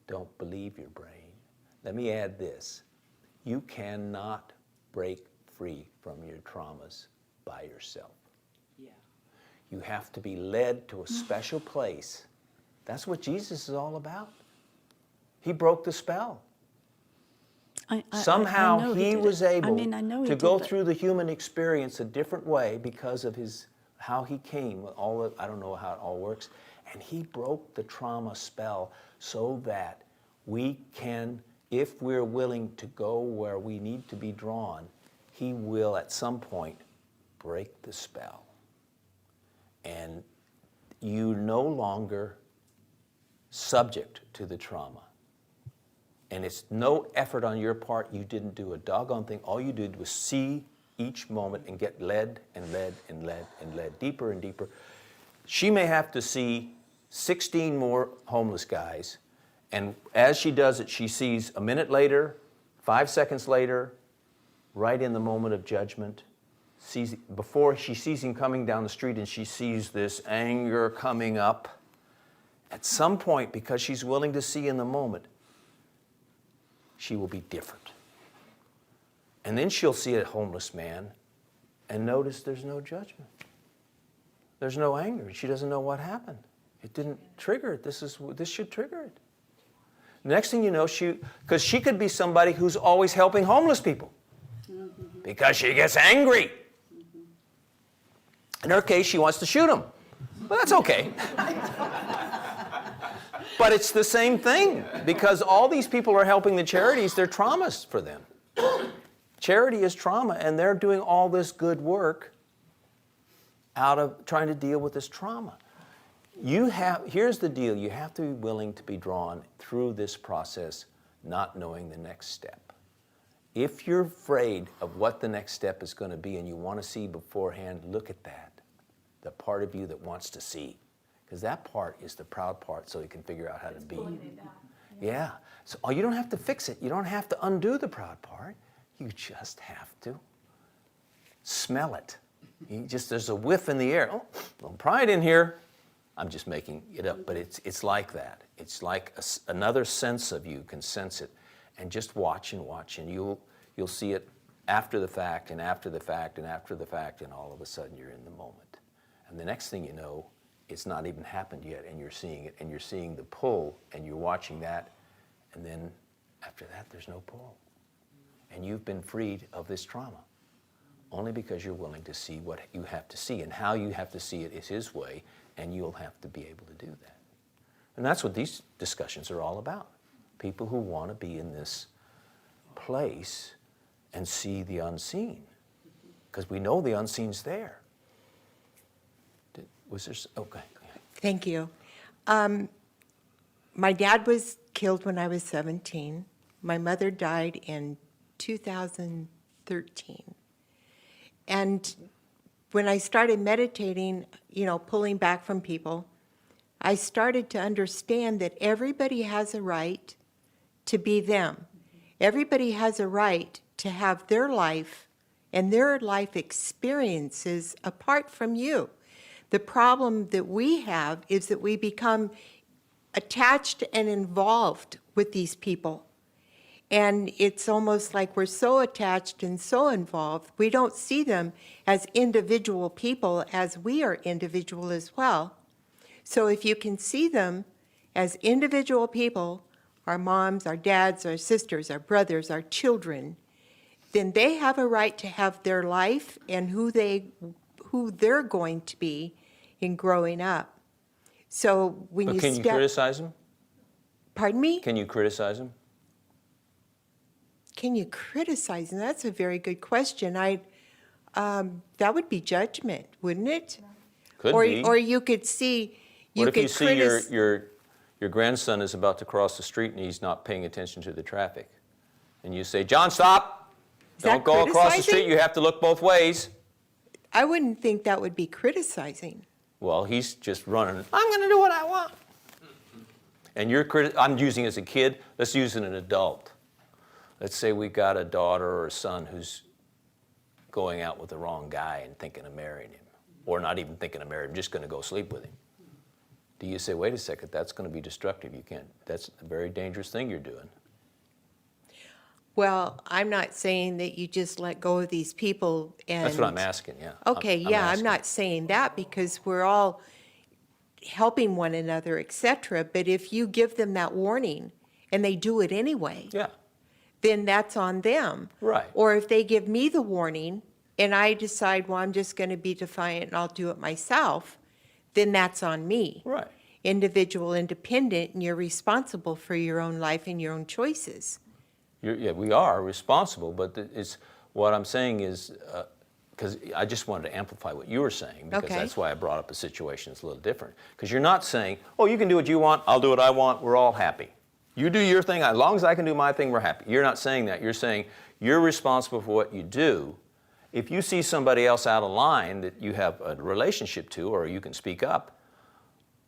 Don't believe your brain. Let me add this. You cannot break free from your traumas by yourself. Yeah. You have to be led to a special place. That's what Jesus is all about. He broke the spell. Somehow he was able to go through the human experience a different way because of how he came. I don't know how it all works. And he broke the trauma spell so that we can, if we're willing to go where we need to be drawn, he will at some point break the spell. And you're no longer subject to the trauma. And it's no effort on your part. You didn't do a doggone thing. All you did was see each moment and get led and led and led and led deeper and deeper. She may have to see 16 more homeless guys. And as she does it, she sees a minute later, 5 seconds later, right in the moment of judgment, before she sees him coming down the street and she sees this anger coming up. At some point, because she's willing to see in the moment, she will be different. And then she'll see a homeless man and notice there's no judgment. There's no anger. She doesn't know what happened. It didn't trigger it. This should trigger it. Next thing you know, because she could be somebody who's always helping homeless people because she gets angry. In her case, she wants to shoot them. Well, that's okay. But it's the same thing, because all these people are helping the charities, they're traumas for them. Charity is trauma, and they're doing all this good work out of trying to deal with this trauma. Here's the deal, you have to be willing to be drawn through this process, not knowing the next step. If you're afraid of what the next step is going to be and you want to see beforehand, look at that, the part of you that wants to see. Because that part is the proud part, so you can figure out how to be. Yeah. So you don't have to fix it. You don't have to undo the proud part. You just have to smell it. There's a whiff in the air. Oh, no pride in here. I'm just making it up, but it's like that. It's like another sense of you can sense it, and just watch and watch, and you'll see it after the fact and after the fact and after the fact, and all of a sudden you're in the moment. And the next thing you know, it's not even happened yet, and you're seeing it, and you're seeing the pull, and you're watching that, and then after that, there's no pull. And you've been freed of this trauma, only because you're willing to see what you have to see, and how you have to see it is his way, and you'll have to be able to do that. And that's what these discussions are all about. People who want to be in this place and see the unseen, because we know the unseen's there. Was there? Okay. Thank you. My dad was killed when I was 17. My mother died in 2013. And when I started meditating, pulling back from people, I started to understand that everybody has a right to be them. Everybody has a right to have their life and their life experiences apart from you. The problem that we have is that we become attached and involved with these people. And it's almost like we're so attached and so involved, we don't see them as individual people as we are individual as well. So if you can see them as individual people, our moms, our dads, our sisters, our brothers, our children, then they have a right to have their life and who they're going to be in growing up. So when But you can you criticize them? Pardon me? Can you criticize them? Can you criticize them? That's a very good question. That would be judgment, wouldn't it? Could or, be. Or you could see, What if you could see your grandson is about to cross the street and he's not paying attention to the traffic? And you say, John, stop! Is that Don't go across the street, criticizing? you have to look both ways. I wouldn't think that would be criticizing. Well, he's just running, I'm going to do what I want. And I'm using as a kid, let's use an adult. Let's say we got a daughter or a son who's going out with the wrong guy and thinking of marrying him. Or not even thinking of marrying him, just going to go sleep with him. Do you say, wait a second, that's going to be destructive. You can't, that's a very dangerous thing you're doing. Well, I'm not saying that you just let go of these people and... That's what I'm asking, yeah. Okay, I'm yeah, I'm asking. not saying that because we're all helping one another, etc. But if you give them that warning and they do it anyway, Yeah, then that's on them. right. Or if they give me the warning and I decide, well, I'm just going to be defiant and I'll do it myself, then that's on me. Right. Individual, independent, and you're responsible for your own life and your own choices. Yeah, we are responsible, but it's what I'm saying is, because I just wanted to amplify what you were saying, because Okay. that's why I brought up a situation that's a little different. Because you're not saying, oh, you can do what you want, I'll do what I want, we're all happy. You do your thing, as long as I can do my thing, we're happy. You're not saying that. You're saying you're responsible for what you do. If you see somebody else out of line that you have a relationship to, or you can speak up,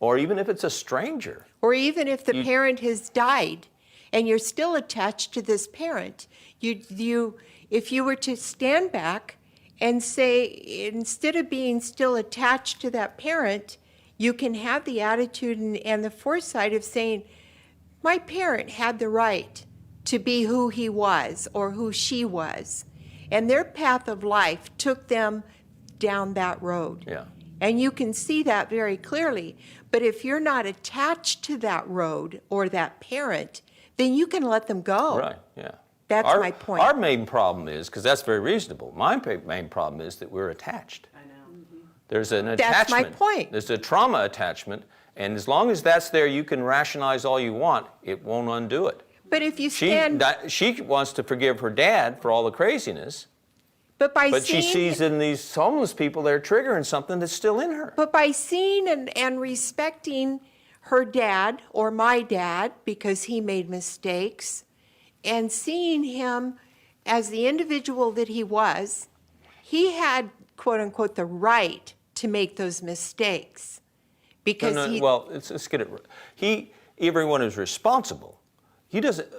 or even if it's a stranger. Or even if the parent has died and you're still attached to this parent, if you were to stand back and say, instead of being still attached to that parent, you can have the attitude and the foresight of saying, my parent had the right to be who he was or who she was, and their path of life took them down that road. Yeah. And you can see that very clearly. But if you're not attached to that road or that parent, then you can let them go. Right, yeah. That's my point. Our main problem is, because that's very reasonable, my main problem is that we're attached. I know. There's an That's my attachment. point. There's a trauma attachment, and as long as that's there, you can rationalize all you want, it won't undo it. But if you stand, She wants to forgive her dad for all the craziness, but by but she seeing, sees in these homeless people, they're triggering something that's still in her. but by seeing and respecting her dad or my dad because he made mistakes, and seeing him as the individual that he was, he had, quote unquote, the right to make those mistakes because Well, let's get it. Everyone is responsible.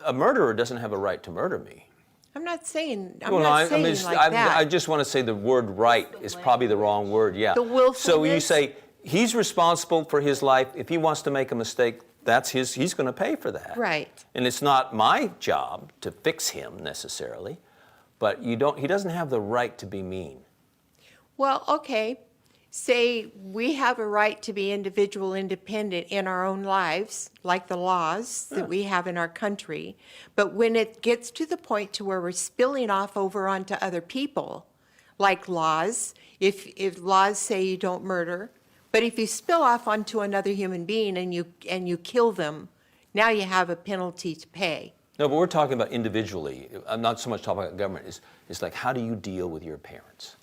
A murderer doesn't have a right to murder me. I'm not saying Well, no, like that. I just want to say the word right is probably the wrong word, yeah. The willfulness. So you say he's responsible for his life. If he wants to make a mistake, he's going to pay for that. Right. And it's not my job to fix him necessarily, but he doesn't have the right to be mean. Well, okay, say we have a right to be individual independent in our own lives, like the laws that we have in our country, but when it gets to the point to where we're spilling off over onto other people, like laws, if laws say you don't murder, but if you spill off onto another human being and you kill them, now you have a penalty to pay. No, but we're talking about individually. I'm not so much talking about government. It's like, how do you deal with your parents?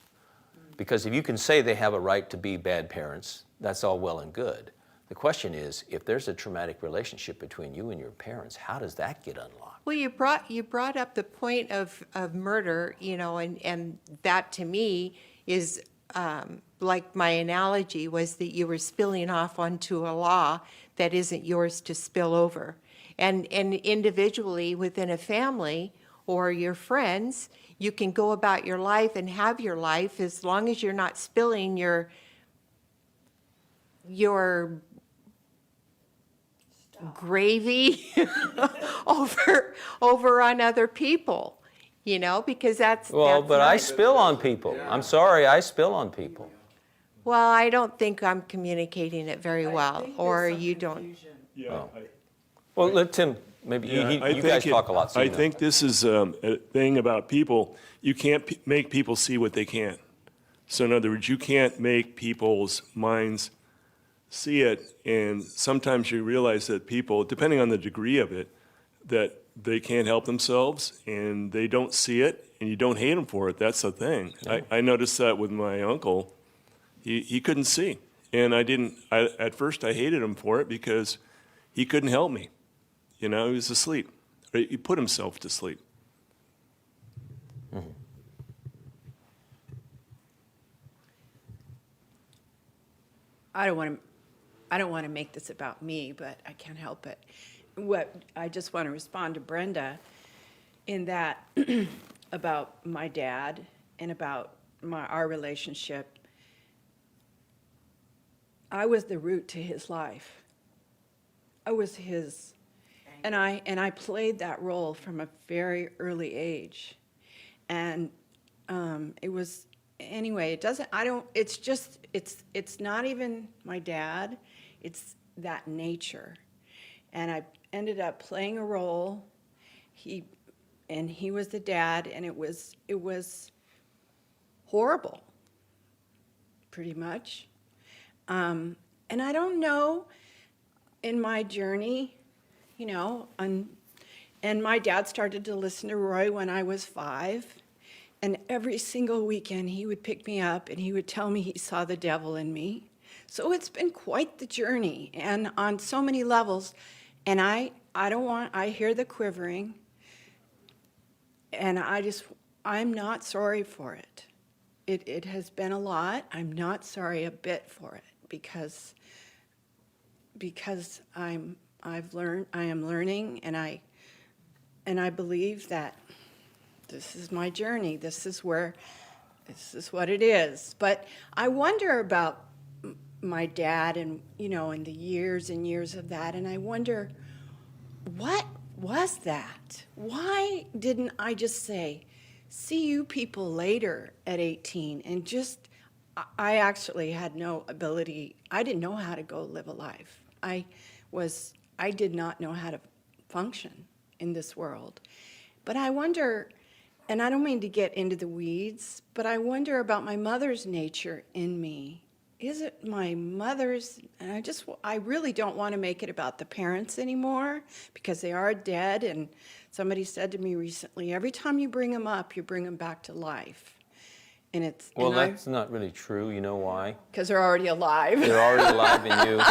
Because if you can say they have a right to be bad parents, that's all well and good. The question is, if there's a traumatic relationship between you and your parents, how does that get unlocked? Well, you brought up the point of murder, and that to me is like my analogy was that you were spilling off onto a law that isn't yours to spill over. And individually within a family or your friends, you can go about your life and have your life as long as you're not spilling your gravy over on other people, because that's Well, but I not- spill on people. I'm sorry, I spill on people. Well, I don't think I'm communicating it very well, or you don't. Yeah. Well, let Tim, maybe you guys talk a lot. So I you know. think this is a thing about people. You can't make people see what they can't. So in other words, you can't make people's minds see it, and sometimes you realize that people, depending on the degree of it, that they can't help themselves, and they don't see it, and you don't hate them for it. That's the thing. I noticed that with my uncle. He couldn't see, and at first I hated him for it because he couldn't help me. He was asleep. He put himself to sleep. I don't want to make this about me, but I can't help it. I just want to respond to Brenda in that about my dad and about our relationship. I was the root to his life. I was his, and I played that role from a very early age, and it was. Anyway, it's not even my dad, it's that nature. And I ended up playing a role. He was the dad, and it was horrible, pretty much. And I don't know, in my journey, and my dad started to listen to Roy when I was 5. And every single weekend, he would pick me up and he would tell me he saw the devil in me. So it's been quite the journey, and on so many levels. And I hear the quivering, and I'm not sorry for it. It has been a lot. I'm not sorry a bit for it because I am learning, and I believe that this is my journey. This is what it is. But I wonder about my dad and, and the years and years of that. And I wonder, what was that? Why didn't I just say, see you people later at 18? And I actually had no ability. I didn't know how to go live a life. I did not know how to function in this world. But I wonder, and I don't mean to get into the weeds, but I wonder about my mother's nature in me. Is it my mother's? And I really don't want to make it about the parents anymore because they are dead. And somebody said to me recently, every time you bring them up, you bring them back to life. And That's not really true. You know why? Because they're already alive. They're already alive in you.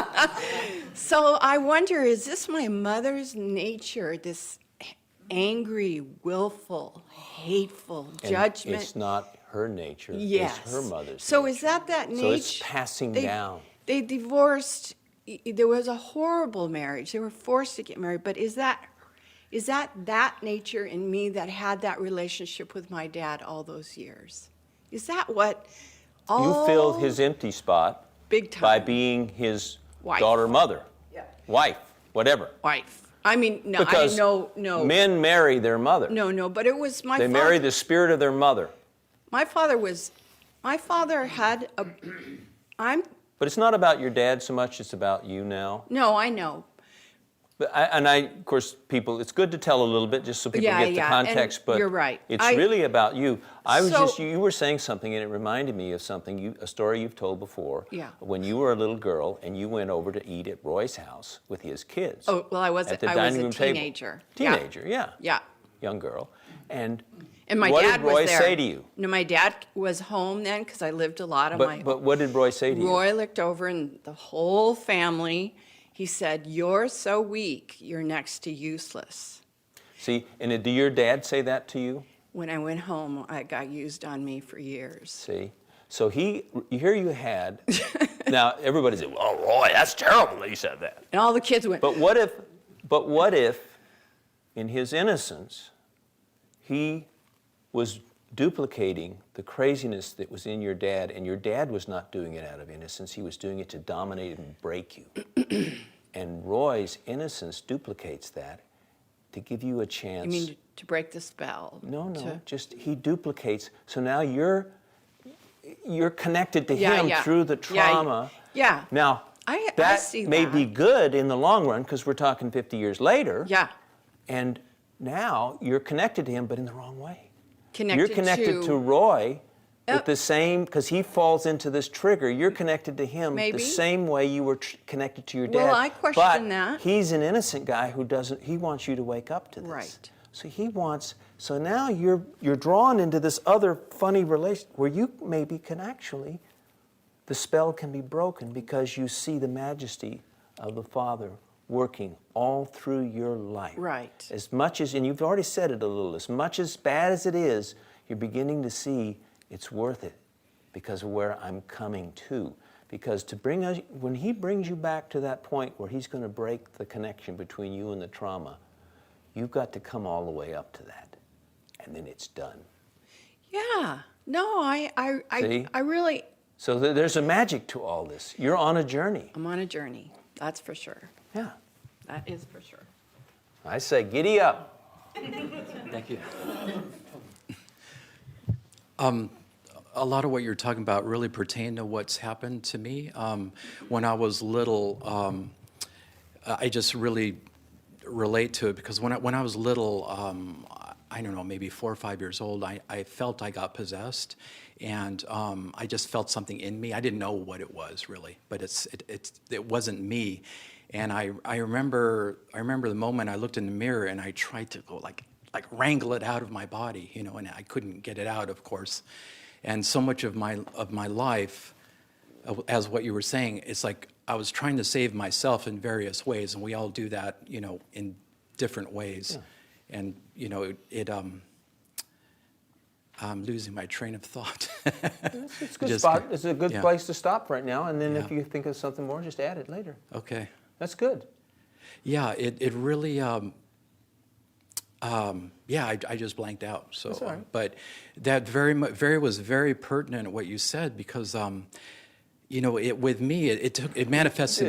So I wonder, is this my mother's nature, this angry, willful, hateful And judgment? it's not her nature. Yes. It's her mother's So nature. is that nature? So it's passing down. They divorced. There was a horrible marriage. They were forced to get married. But is that nature in me that had that relationship with my dad all those years? Is that what all... You filled his empty spot big time by being his wife. daughter, mother, Yeah. wife, whatever. Wife. I mean, no, Because no. men marry their mother. No, but it was my They father. marry the spirit of their mother. My father had a... But it's not about your dad so much, it's about you now. No, I know. But of course, it's good to tell a little bit just so people Yeah, get the yeah, context, and but you're right. It's really about you. So- You were saying something and it reminded me of something, a story you've told before. Yeah. When you were a little girl and you went over to eat at Roy's house with his kids. Oh, well, I was at the a dining room table. teenager. Teenager, yeah. Yeah. Young girl. And And my what dad did Roy was there. say to you? No, my dad was home then because I lived a lot of my... But what did Roy say to you? Roy looked over and the whole family, he said, "You're so weak, you're next to useless." See, and did your dad say that to you? When I went home, I got used on me for years. See? So here you had, now everybody said, "Oh, Roy, that's terrible that you said that." And all the kids went, But what if, in his innocence, he was duplicating the craziness that was in your dad, and your dad was not doing it out of innocence, he was doing it to dominate and break you. And Roy's innocence duplicates that to give you a chance. You mean to break the spell? No, to- just he duplicates. So now you're connected to Yeah, him yeah. through the Yeah, trauma. yeah. Now, I that see may that. be good in the long run because we're talking 50 years later. Yeah. And now you're connected to him, but in the wrong way. Connected You're connected to Roy with the same, because he falls into this trigger. You're connected to him Maybe. the same way you were connected to your dad. Well, I question but that. He's an innocent guy who doesn't. He wants you to wake up to this. Right. So he wants. So now you're drawn into this other funny relation where you maybe can actually, the spell can be broken because you see the majesty of the Father working all through your life. Right. As much as, and you've already said it a little, as much as bad as it is, you're beginning to see it's worth it because of where I'm coming to. Because to bring us, when he brings you back to that point where he's going to break the connection between you and the trauma, you've got to come all the way up to that. And then it's done. Yeah. No, See? I really, So there's a magic to all this. You're on a journey. I'm on a journey. That's for sure. Yeah. That is for sure. I say, giddy up. Thank you. A lot of what you're talking about really pertain to what's happened to me. When I was little, I just really relate to it because when I was little, I don't know, maybe 4 or 5 years old, I felt I got possessed, and I just felt something in me. I didn't know what it was really, but it wasn't me. And I remember the moment I looked in the mirror and I tried to go like wrangle it out of my body, you know, and I couldn't get it out, of course. And so much of my life, as what you were saying, it's like I was trying to save myself in various ways, and we all do that, you know, in different ways. Yeah. And you know, I'm losing my train of thought. It's a good spot. It's a good place to stop right now, and then if you think of something more, just add it later. Okay. That's good. Yeah, it really, yeah, I just blanked out. So, That's all right. But that was very pertinent what you said because, you know, with me, it manifests.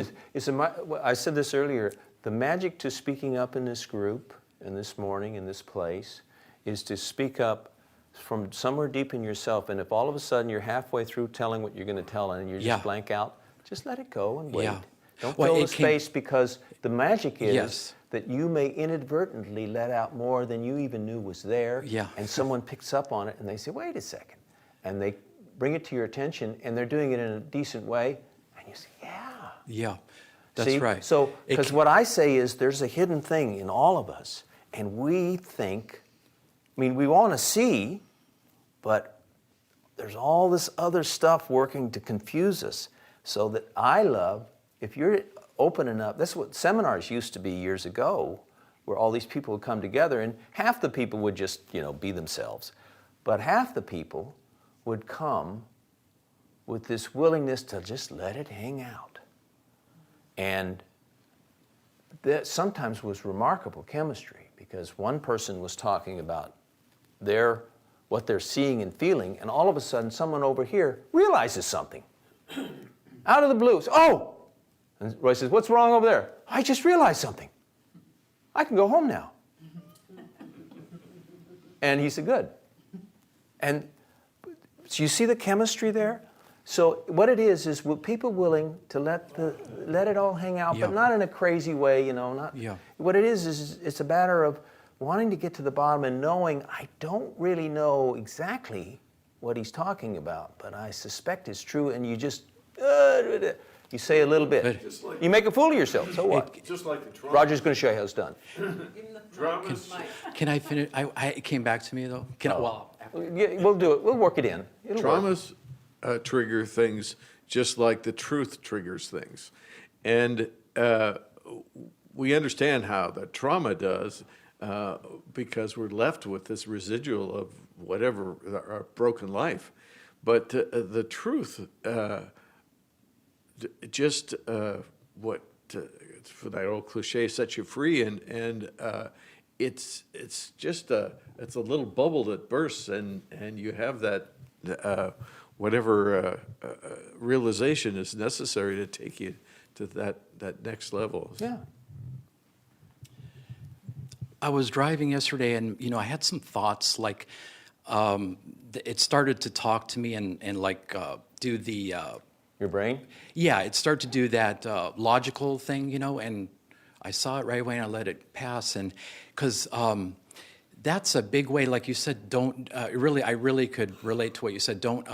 I said this earlier. The magic to speaking up in this group, and this morning, in this place, is to speak up from somewhere deep in yourself. And if all of a sudden you're halfway through telling what you're going to tell, and you just blank out, just let it go and wait. Yeah. Don't fill the space because the magic is that you may inadvertently let out more than you even knew was there. Yeah. And someone picks up on it and they say, wait a second. And they bring it to your attention and they're doing it in a decent way. And you say, yeah. Yeah, that's See? right. So, because what I say is there's a hidden thing in all of us. And we think, I mean, we want to see, but there's all this other stuff working to confuse us. So that I love, if you're open enough, that's what seminars used to be years ago, where all these people would come together, and half the people would just, you know, be themselves. But half the people would come with this willingness to just let it hang out. And that sometimes was remarkable chemistry, because one person was talking about what they're seeing and feeling, and all of a sudden someone over here realizes something. Out of the blue. Oh! And Roy says, what's wrong over there? I just realized something. I can go home now. And he said, good. And so you see the chemistry there? So what it is people willing to let it all hang out, but not in a crazy way, you know. What it is it's a matter of wanting to get to the bottom and knowing I don't really know exactly what he's talking about, but I suspect it's true, and you just you say a little bit. You make a fool of yourself. So what? Just like the trauma. Roger's going to show you how it's done. Can I finish? It came back to me though. Yeah, we'll do it. We'll work it in. It'll work. Traumas trigger things just like the truth triggers things. And we understand how the trauma does because we're left with this residual of whatever, our broken life. But the truth, just what, for that old cliche, sets you free, and it's just it's a little bubble that bursts, and you have that whatever realization is necessary to take you to that next level. Yeah. I was driving yesterday, and I had some thoughts. Like, it started to talk to me and like do the Your brain? yeah, it started to do that logical thing, and I saw it right away and I let it pass, and because that's a big way, like you said, don't really. I really could relate to what you said. Don't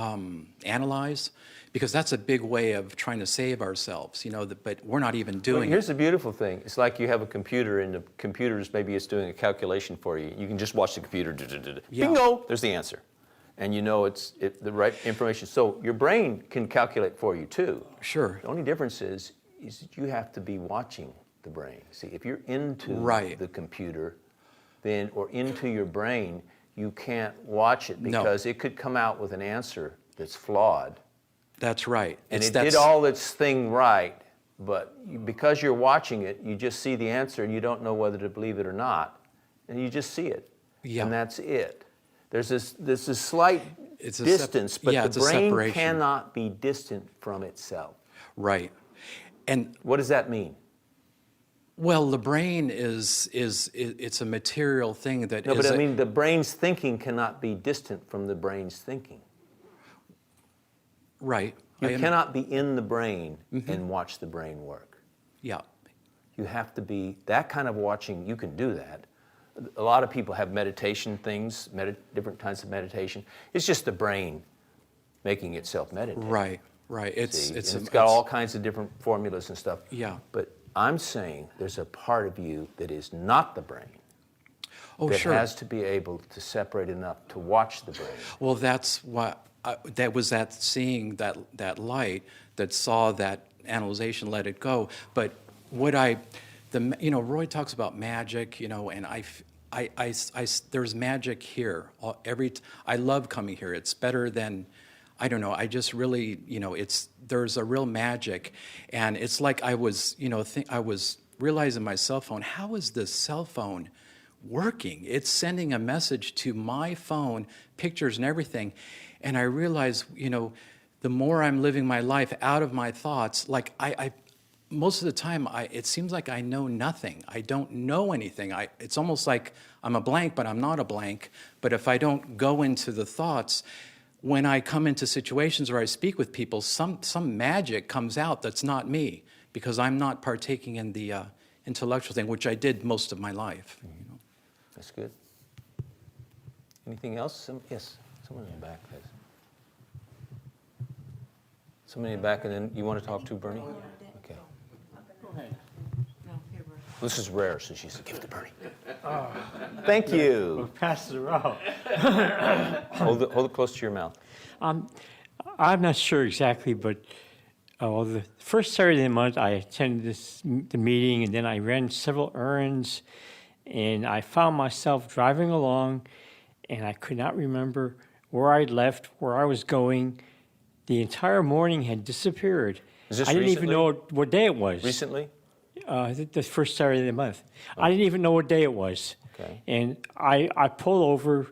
analyze, because that's a big way of trying to save ourselves, but we're not even Well, doing here's it. the beautiful thing. It's like you have a computer, and the computer's maybe it's doing a calculation for you. You can just watch the computer. Yeah. Bingo! There's the answer. And it's the right information. So your brain can calculate for you too. Sure. The only difference is you have to be watching the brain. See, if you're into Right. the computer, then or into your brain, you can't watch it No. because it could come out with an answer that's flawed. That's right. And It's- it did all its thing right, but because you're watching it, you just see the answer and you don't know whether to believe it or not, and you just see it, Yeah. and that's it. There's this slight It's a distance, but yeah, the it's a brain separation. cannot be distant from itself. Right. And What does that mean? well, the brain it's a material thing that No, but is I mean the brain's thinking cannot be distant from the brain's thinking. right. You I am- cannot be in the brain and watch the brain work. Yeah. You have to be, that kind of watching, you can do that. A lot of people have meditation things, different kinds of meditation. It's just the brain making itself meditate. Right. Right. See? It's And it's got it's- all kinds of different formulas and stuff. Yeah. But I'm saying there's a part of you that is not the brain Oh, that sure. has to be able to separate enough to watch the brain. Well, that's what that was, that seeing that light that saw that analyzation, let it go. But what Roy talks about magic, and there's magic here. I love coming here. It's better than, I don't know. I just really, there's a real magic, and it's like I was, I was realizing my cell phone. How is this cell phone working? It's sending a message to my phone, pictures and everything. And I realize, the more I'm living my life out of my thoughts, like I most of the time, it seems like I know nothing. I don't know anything. It's almost like I'm a blank, but I'm not a blank. But if I don't go into the thoughts, when I come into situations where I speak with people, some magic comes out that's not me, because I'm not partaking in the intellectual thing, which I did most of my life. That's good. Anything else? Yes, someone in the back, please. Somebody in the back, and then you want to talk to Bernie? Okay. This is rare, so she said, give it to Bernie. Thank you. Pass it around. Hold it close to your mouth. I'm not sure exactly, but the first Saturday of the month, I attended the meeting, and then I ran several errands, and I found myself driving along, and I could not remember where I'd left, where I was going. The entire morning had disappeared. Is this I didn't even recently? know what day it was. Recently? The first Saturday of the month. I didn't even know what day it was. Okay. And I pulled over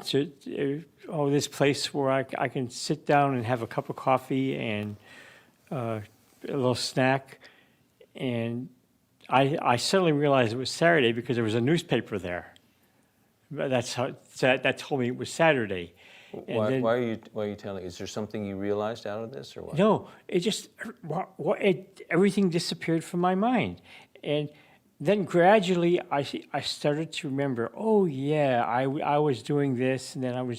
to this place where I can sit down and have a cup of coffee and a little snack. And I suddenly realized it was Saturday because there was a newspaper there. That told me it was Saturday. And Why then- are you telling? Is there something you realized out of this, or what? No, it just everything disappeared from my mind, and then gradually I started to remember. Oh yeah, I was doing this, and then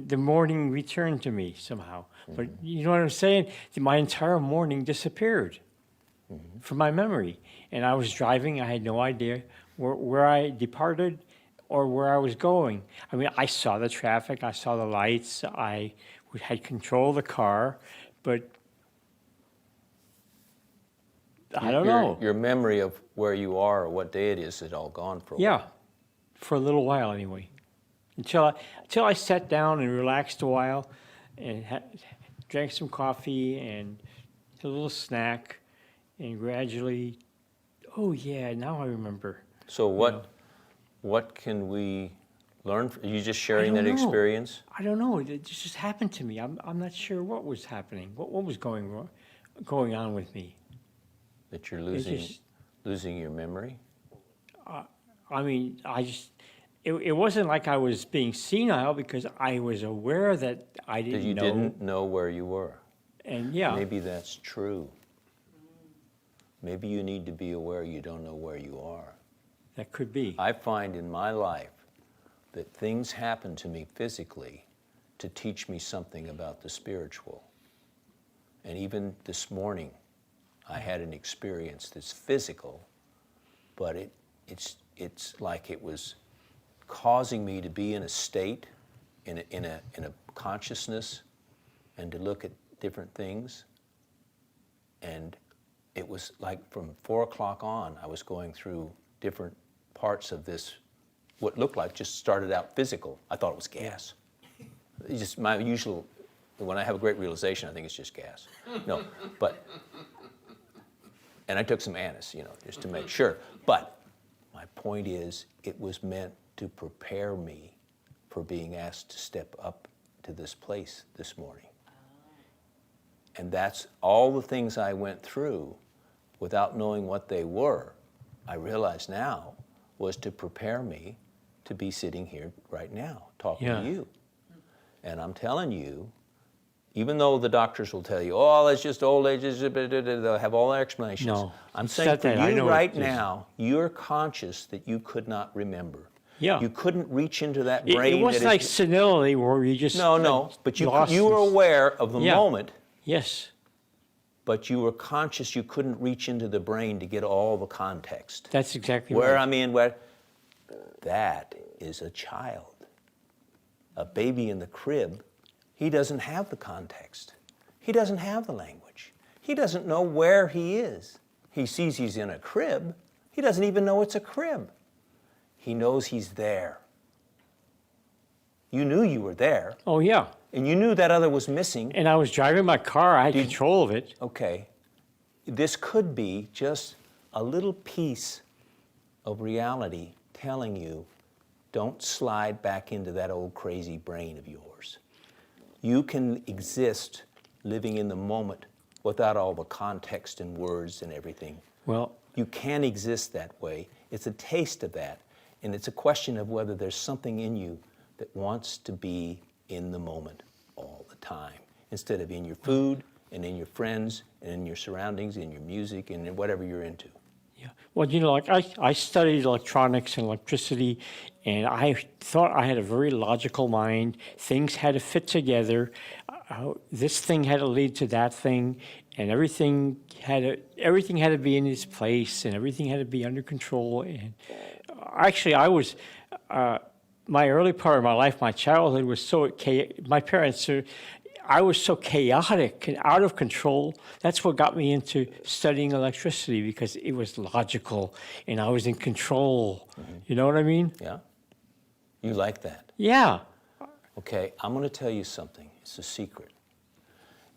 the morning returned to me somehow. But you know what I'm saying? My entire morning disappeared from my memory, and I was driving. I had no idea where I departed or where I was going. I mean, I saw the traffic, I saw the lights, I had control of the car, but I don't know. Your memory of where you are or what day it is all gone for a Yeah, while. for a little while anyway. Until I sat down and relaxed a while and drank some coffee and a little snack, and gradually, oh yeah, now I remember. So what can we learn? Are you just I sharing don't that know. experience? I don't know. It just happened to me. I'm not sure what was happening. What was going on with me? That you're It's just, losing your memory? I mean, it wasn't like I was being senile because I was aware that I That didn't you know. didn't know where you were. And yeah, Maybe that's true. Maybe you need to be aware you don't know where you are. that could be. I find in my life that things happen to me physically to teach me something about the spiritual. And even this morning, I had an experience that's physical, but it's like it was causing me to be in a state, in a consciousness, and to look at different things. And it was like from 4 o'clock on, I was going through different parts of this, what looked like just started out physical. I thought it was gas. It's just my usual, when I have a great realization, I think it's just gas. No, but, and I took some anise, just to make sure. But my point is, it was meant to prepare me for being asked to step up to this place this morning. And that's all the things I went through without knowing what they were, I realize now, was to prepare me to be sitting here right now talking to you. And I'm telling you, even though the doctors will tell you, oh, that's just old age, they'll have all their explanations. No, I'm it's saying not for that. I you know right it is. now, you're conscious that you could not remember. Yeah. You couldn't reach into that It brain. wasn't that like is, senility where you just no, but you lost were this- aware of the Yeah. moment, Yes, but you were conscious you couldn't reach into the brain to get all the context. that's exactly Where right. I mean, where that is a child. A baby in the crib, he doesn't have the context. He doesn't have the language. He doesn't know where he is. He sees he's in a crib. He doesn't even know it's a crib. He knows he's there. You knew you were there, Oh yeah, and you knew that other was missing. and I was driving my car. I had control of it. Okay, this could be just a little piece of reality telling you, don't slide back into that old crazy brain of yours. You can exist living in the moment without all the context and words and everything. Well, You can exist that way. It's a taste of that. And it's a question of whether there's something in you that wants to be in the moment all the time, instead of in your food and in your friends and in your surroundings, in your music and in whatever you're into. yeah. Well, like I studied electronics and electricity, and I thought I had a very logical mind. Things had to fit together. This thing had to lead to that thing, and everything had to be in its place, and everything had to be under control. And actually, I was. My early part of my life, my childhood was so my parents. I was so chaotic and out of control. That's what got me into studying electricity, because it was logical and I was in control. You know what I mean? Yeah? You like that? Yeah. Okay, I'm going to tell you something. It's a secret.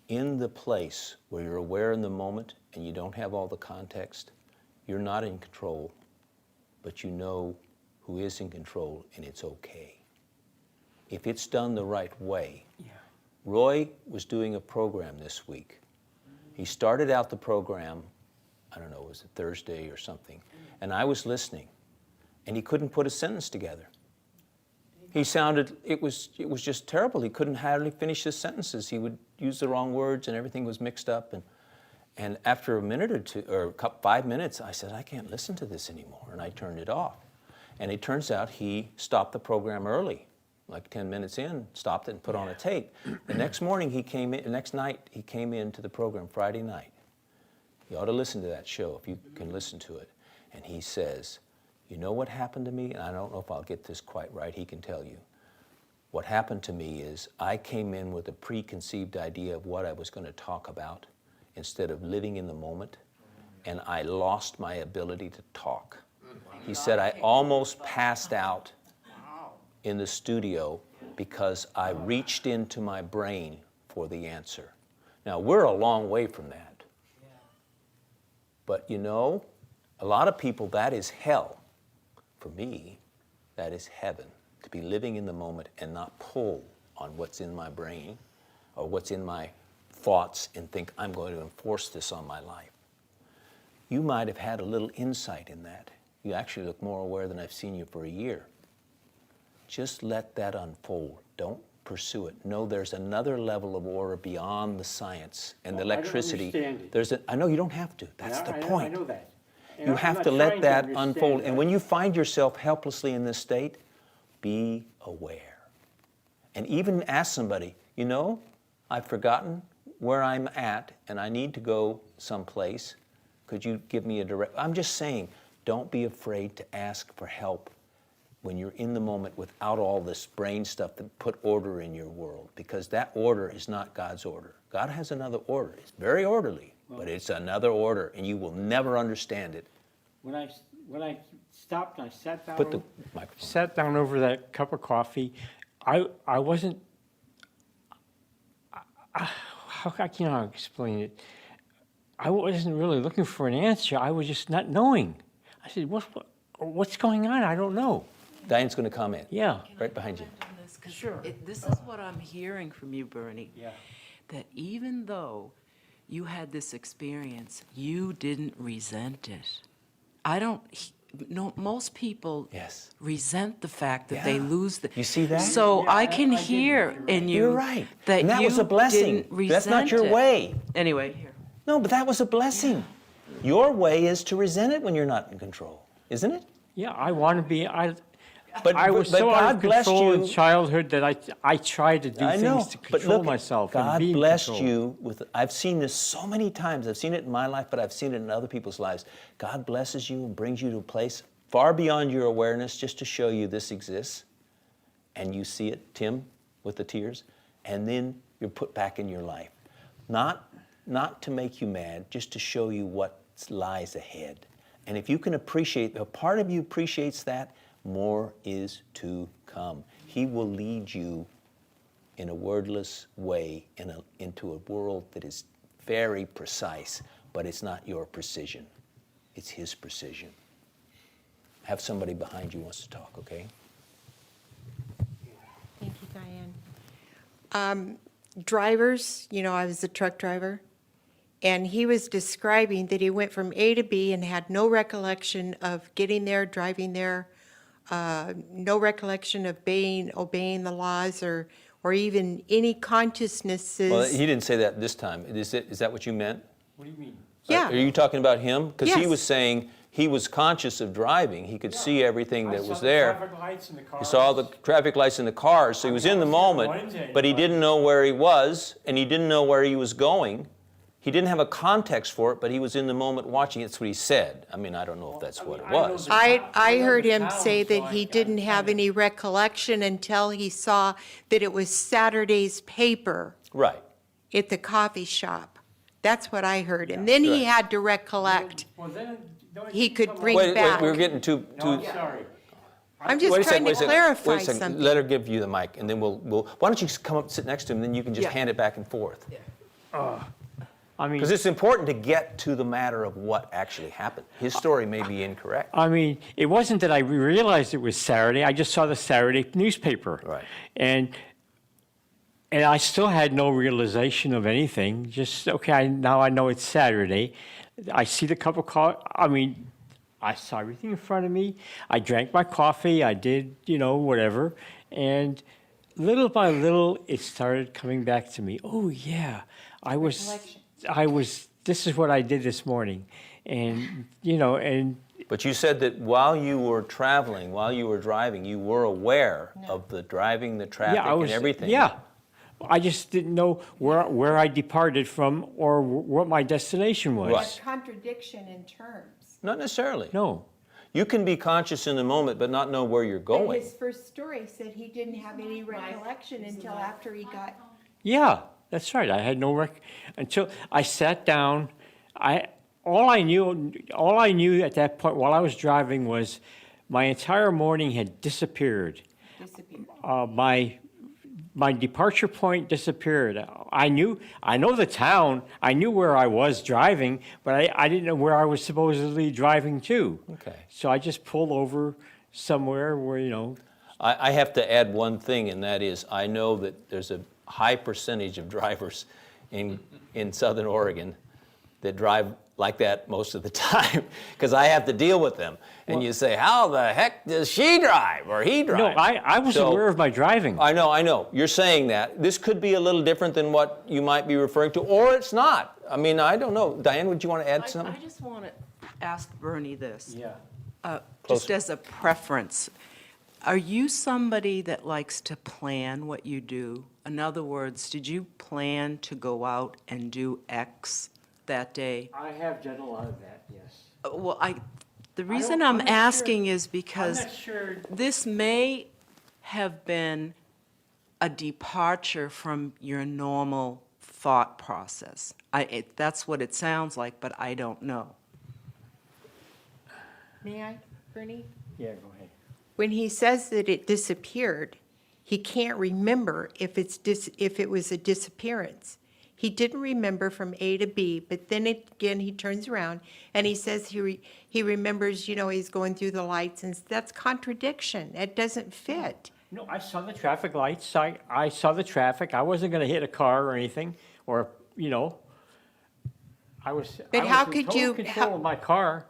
In the place where you're aware in the moment and you don't have all the context, you're not in control, but you know who is in control, and it's okay. If it's done the right way. Roy was doing a program this week. He started out the program, I don't know, was it Thursday or something, and I was listening, and he couldn't put a sentence together. He sounded, it was just terrible. He couldn't hardly finish his sentences. He would use the wrong words, and everything was mixed up. And after a minute or two, or 5 minutes, I said, I can't listen to this anymore, and I turned it off. And it turns out he stopped the program early, like 10 minutes in, stopped it and put on a tape. The next morning next night he came into the program, Friday night. You ought to listen to that show if you can listen to it. And he says, you know what happened to me? And I don't know if I'll get this quite right, he can tell you. What happened to me is I came in with a preconceived idea of what I was going to talk about instead of living in the moment, and I lost my ability to talk. He said I almost passed out in the studio because I reached into my brain for the answer. Now, we're a long way from that. But you know, a lot of people, that is hell. For me, that is heaven, to be living in the moment and not pull on what's in my brain or what's in my thoughts and think I'm going to enforce this on my life. you might have had a little insight in that. You actually look more aware than I've seen you for a year. Just let that unfold. Don't pursue it. Know there's another level of order beyond the science and the electricity. I don't understand it. I know you don't have to. That's the point. I know that. And You I'm have not to let trying that understand unfold. that. And when you find yourself helplessly in this state, be aware. And even ask somebody, you know, I've forgotten where I'm at and I need to go someplace. Could you give me a direct? I'm just saying, don't be afraid to ask for help when you're in the moment without all this brain stuff that put order in your world, because that order is not God's order. God has another order. It's very orderly, but it's another order, and you will never understand it. When I stopped and I sat down, Put the microphone. sat down over that cup of coffee, I wasn't. How can I explain it? I wasn't really looking for an answer. I was just not knowing. I said, "What's going on? I don't know." Diane's going to comment. Yeah. Right behind you. Sure. This is what I'm hearing from you, Bernie. Yeah. That even though you had this experience, you didn't resent it. No, most people Yes. resent the fact that they Yeah. lose the. You see that? So Yeah, I I can didn't. hear in you You're right. that And that you was a blessing. didn't resent That's not your it. way. Anyway, here. No, but that was a blessing. Your way is to resent it when you're not in control, isn't it? Yeah, I want to be. But I was but so out God of blessed control in you. childhood that I tried to do I know, things to but control look, myself and God be in blessed control. you with. I've seen this so many times. I've seen it in my life, but I've seen it in other people's lives. God blesses you and brings you to a place far beyond your awareness, just to show you this exists, and you see it, Tim, with the tears, and then you're put back in your life, not to make you mad, just to show you what lies ahead. And if you can appreciate, a part of you appreciates that, more is to come. He will lead you in a wordless way into a world that is very precise, but it's not your precision. It's His precision. Have somebody behind you who wants to talk, okay? Thank you, Diane. Drivers, I was a truck driver, and he was describing that he went from A to B and had no recollection of getting there, driving there, no recollection of obeying the laws or even any consciousnesses. Well, he didn't say that this time. Is that what you meant? What do you mean? Yeah. Are you talking about him? Because he Yes. was saying he was conscious of driving. He could see everything that was the there. traffic lights in the car. He saw the traffic lights in the cars, so he was in the moment, but he didn't know where he was, and he didn't know where he was going. He didn't have a context for it, but he was in the moment watching. That's what he said. I mean, I don't know if that's what it was. I heard him say that he didn't have any recollection until he saw that it was Saturday's paper Right. at the coffee shop. That's what I heard. And then he Right. had to recollect. Well, then, don't He you could come bring up- Wait, back. we're getting too. No, I'm sorry. I'm Wait just a trying to second. clarify Wait a second. something. Let her give you the mic, and then we'll. Why don't you just come up, sit next to him, and then you can just Yeah. hand it back and forth. I mean, Because it's important to get to the matter of what actually happened. His story may be incorrect. it wasn't that I realized it was Saturday. I just saw the Saturday newspaper. Right. And I still had no realization of anything. Just, okay, now I know it's Saturday. I see the cup of coffee. I saw everything in front of me. I drank my coffee. I did, whatever. And little by little, it started coming back to me. Oh, yeah, this is what I did this morning. And, But you said that while you were traveling, while you were driving, you were aware of the driving, the traffic, and everything. Yeah. I just didn't know where I departed from or what my destination was. Right. Contradiction in terms. Not necessarily. No. You can be conscious in the moment, but not know where you're going. His first story said he didn't have any recollection until after he got. Yeah, that's right. I had no until I sat down. All I knew at that point while I was driving was my entire morning had disappeared. My departure point disappeared. I know the town. I knew where I was driving, but I didn't know where I was supposedly driving to. Okay. So I just pulled over somewhere where, I have to add one thing, and that is I know that there's a high percentage of drivers in Southern Oregon that drive like that most of the time because I have to deal with them. And you say, how the heck does she drive or he drive? No, I was So- aware of my driving. I know. You're saying that. This could be a little different than what you might be referring to, or it's not. I mean, I don't know. Diane, would you want to add something? I just want to ask Bernie this. Yeah. Just as a preference, are you somebody that likes to plan what you do? In other words, did you plan to go out and do X that day? I have done a lot of that, yes. Well, the reason I'm I'm not asking sure. is because I'm not sure. this may have been a departure from your normal thought process. That's what it sounds like, but I don't know. May I, Bernie? Yeah, go ahead. When he says that it disappeared, he can't remember if it was a disappearance. He didn't remember from A to B, but then again, he turns around and he says he remembers, he's going through the lights, and that's contradiction. It doesn't fit. No, I saw the traffic lights. I saw the traffic. I wasn't going to hit a car or anything, or, I was how in could total you- control of my car.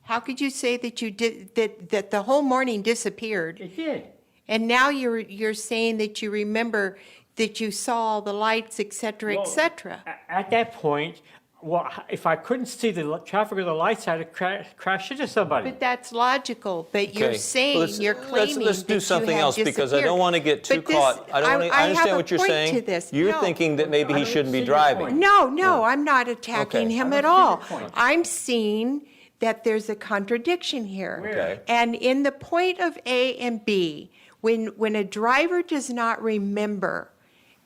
How could you say that you did that the whole morning disappeared, It did. and now you're saying that you remember that you saw all the lights, et cetera, et Well, cetera? At that point, well, if I couldn't see the traffic or the lights, I'd have crashed into somebody. But that's logical, but you're Okay. saying, Let's- you're claiming let's do that something you have else because I don't disappeared. want to get too But this- caught. I have understand a what you're point saying. to this. You're No. thinking that maybe I he don't shouldn't be see your driving. point. No, I'm not attacking Okay. him I at don't see all. your point. I'm seeing that there's a contradiction here. Okay. And in the point of A and B, when a driver does not remember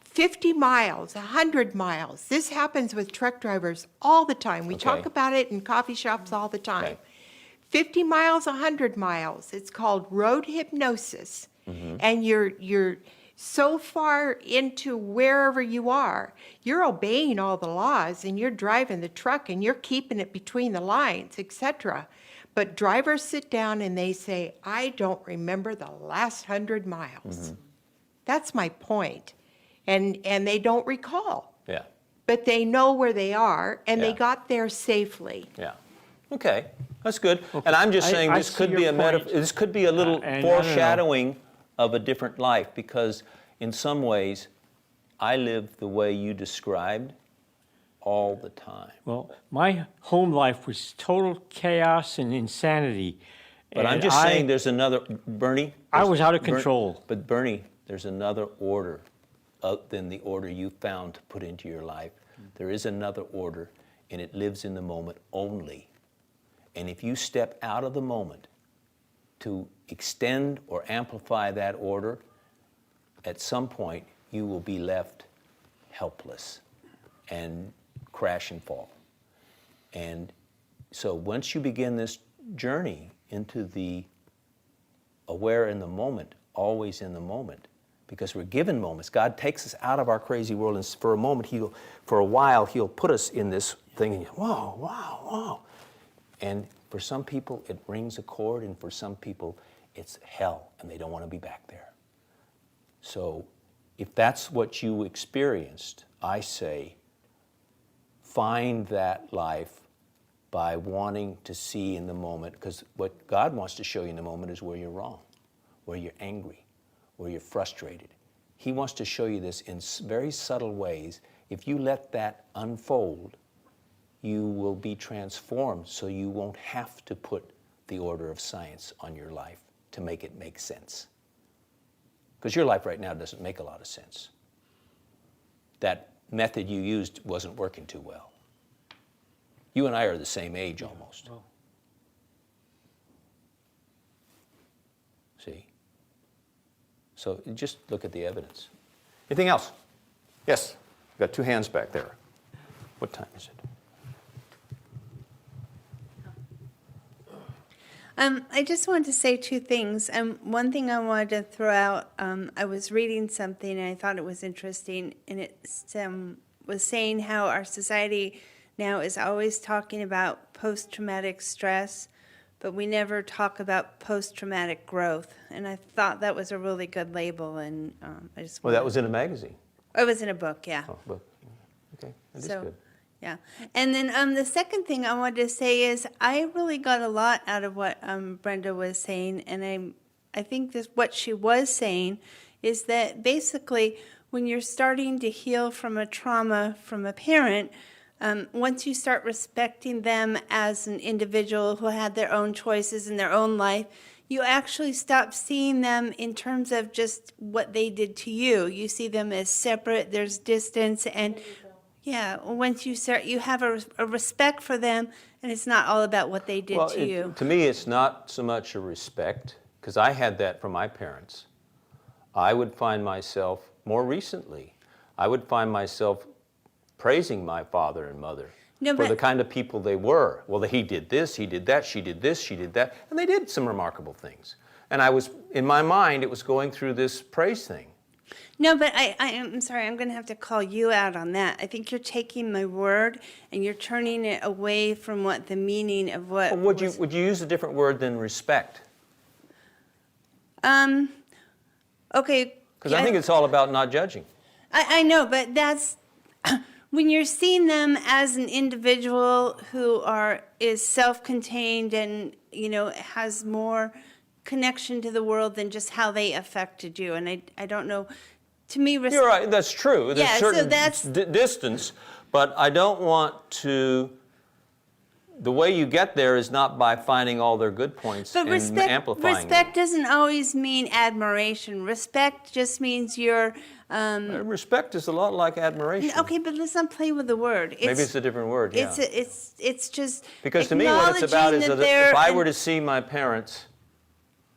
50 miles, 100 miles, this happens with truck drivers all the time. We talk Okay. about it in coffee shops all the time. Okay. 50 miles, 100 miles, it's called road hypnosis. Mm-hmm. And you're so far into wherever you are, you're obeying all the laws and you're driving the truck and you're keeping it between the lines, etc. But drivers sit down and they say, I don't remember the last 100 miles. Mm-hmm. That's my point. And they don't recall, Yeah, but they know where they are and they Yeah. got there safely. yeah. Okay, that's good. And I'm just saying I this see could your be point. this could be a little And I don't know. foreshadowing of a different life because in some ways I live the way you described all the time. Well, my home life was total chaos and insanity. But I'm and just saying there's another, Bernie. I was out of Bern- control. But Bernie, there's another order than the order you found to put into your life. There is another order, and it lives in the moment only. And if you step out of the moment to extend or amplify that order, at some point you will be left helpless and crash and fall. And so once you begin this journey into the aware in the moment, always in the moment, because we're given moments. God takes us out of our crazy world, and for a moment, for a while, He'll put us in this thing, and whoa, wow, wow. And for some people, it rings a chord, and for some people, it's hell, and they don't want to be back there. So if that's what you experienced, I say, find that life by wanting to see in the moment, because what God wants to show you in the moment is where you're wrong, where you're angry, where you're frustrated. He wants to show you this in very subtle ways. If you let that unfold, you will be transformed so you won't have to put the order of science on your life to make it make sense. Because your life right now doesn't make a lot of sense. That method you used wasn't working too well. You and I are the same age almost. See? So just look at the evidence. Anything else? Yes. We've got two hands back there. What time is it? I just wanted to say two things. One thing I wanted to throw out, I was reading something and I thought it was interesting, and it was saying how our society now is always talking about post-traumatic stress, but we never talk about post-traumatic growth. And I thought that was a really good label, and I just Well, that was in a magazine. it was in a book, yeah. Oh, book. Okay, that is So, good. Yeah. And then the second thing I wanted to say is I really got a lot out of what Brenda was saying, and I think this what she was saying is that basically when you're starting to heal from a trauma from a parent, once you start respecting them as an individual who had their own choices in their own life, you actually stop seeing them in terms of just what they did to you. You see them as separate, there's distance, and yeah, once you start, you have a respect for them, and it's not all about what they did to you. To me, it's not so much a respect, because I had that from my parents. I would find myself, more recently, I would find myself praising my father and mother for the kind of people they were. Well, he did this, he did that, she did this, she did that, and they did some remarkable things. And I was, in my mind, it was going through this praise thing. No, but I'm sorry, I'm going to have to call you out on that. I think you're taking my word and you're turning it away from what the meaning of what Well, would you use a different word than respect? Okay. Because I think it's all about not judging. I know, but that's when you're seeing them as an individual who is self-contained and, has more connection to the world than just how they affected you. And I don't know, to me... You're right, that's true. There's Yeah, so certain that's... distance, but I don't want to... The way you get there is not by finding all their good points and amplifying respect them. doesn't always mean admiration. Respect just means you're... Respect is a lot like admiration. Okay, but let's not play with the word. Maybe it's a different word, yeah. It's just because to me what it's about is that if I were to see my parents,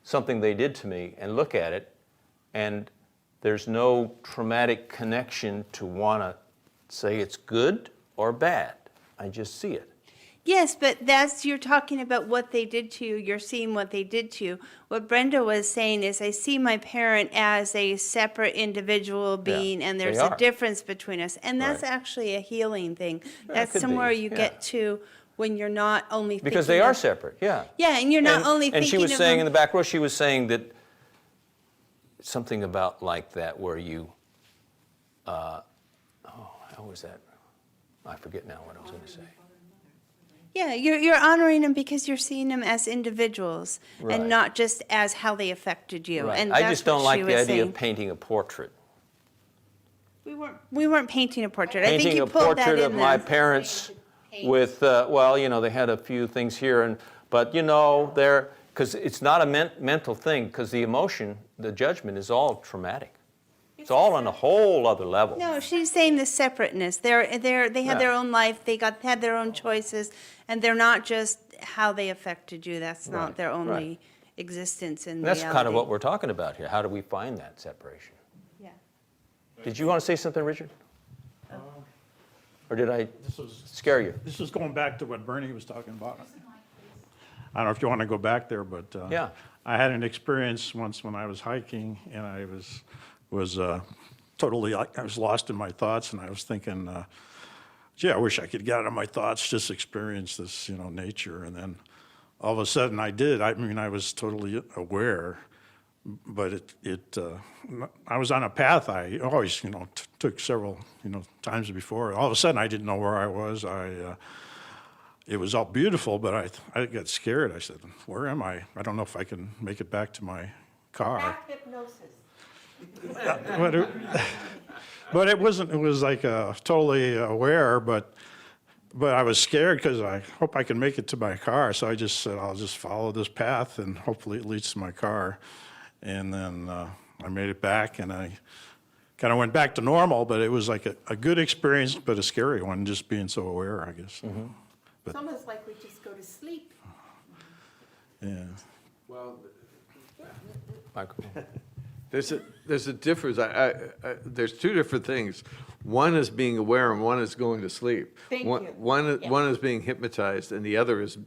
something they did to me, and look at it, and there's no traumatic connection to want to say it's good or bad. I just see it. Yes, but you're talking about what they did to you. You're seeing what they did to you. What Brenda was saying is I see my parent as a separate individual being, and there's a difference between us. And that's actually a healing thing. That's somewhere you get to when you're not only thinking because they are separate, yeah. Yeah, and you're not only thinking and she was of saying them, in the back row, she was saying that something about like that where you, how was that? I forget now what I was going to say. yeah, you're honoring them because you're seeing them as individuals and not just as how they affected you. Right. And I just don't like the idea saying. of painting a portrait. We weren't painting a portrait. I think Painting you a pulled that portrait in of my there. parents with, they had a few things here, but because it's not a mental thing, because the emotion, the judgment is all traumatic. It's all on a whole other level. No, she's saying the separateness. They had their own life. They had their own choices, and they're not just how they affected you. That's not their only existence in That's reality. kind of what we're talking about here. How do we find that separation? Yeah. Did you want to say something, Richard? Or did I scare you? This is going back to what Bernie was talking about. I don't know if you want to go back there, but Yeah. I had an experience once when I was hiking, and I was totally, I was lost in my thoughts, and I was thinking, gee, I wish I could get out of my thoughts, just experience this, nature. And then all of a sudden I did. I mean, I was totally aware, but I was on a path I always, took several, times before. All of a sudden I didn't know where I was. It was all beautiful, but I got scared. I said, where am I? I don't know if I can make it back to my car. Back hypnosis. But it wasn't. It was like totally aware, but I was scared because I hope I can make it to my car. So I just said I'll just follow this path and hopefully it leads to my car. And then I made it back, and I kind of went back to normal. But it was like a good experience, but a scary one, just being so aware, I guess. Mm-hmm. It's almost like we just go to sleep. Yeah. Well, Michael? there's a difference. There's two different things. One is being aware, and one is going to sleep. Thank you. One is being hypnotized, and the other is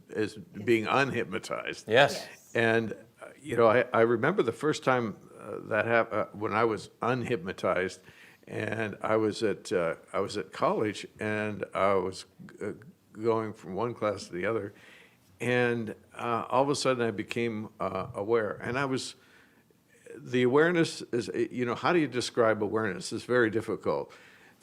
being unhypnotized. Yes. And I remember the first time that happened when I was unhypnotized, and I was at college, and I was going from one class to the other, and all of a sudden I became aware, and the awareness is, how do you describe awareness? It's very difficult.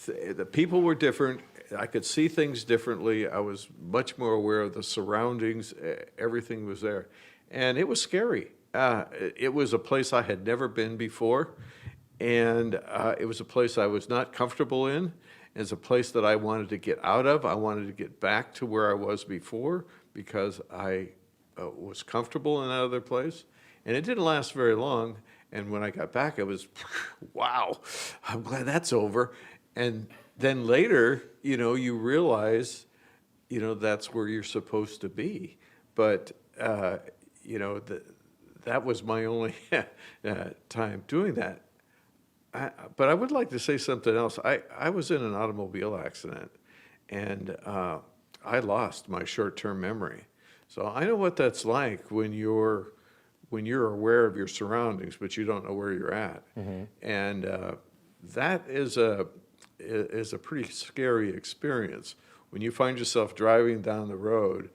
The people were different, I could see things differently. I was much more aware of the surroundings. Everything was there. And it was scary. It was a place I had never been before. And it was a place I was not comfortable in. It's a place that I wanted to get out of. I wanted to get back to where I was before because I was comfortable in that other place. And it didn't last very long. And when I got back, it was, wow, I'm glad that's over. And then later, you realize, that's where you're supposed to be. But, that was my only time doing that. But I would like to say something else. I was in an automobile accident, and I lost my short-term memory. So I know what that's like when you're aware of your surroundings, but you don't know where you're at. Mm-hmm. And that is a pretty scary experience when you find yourself driving down the road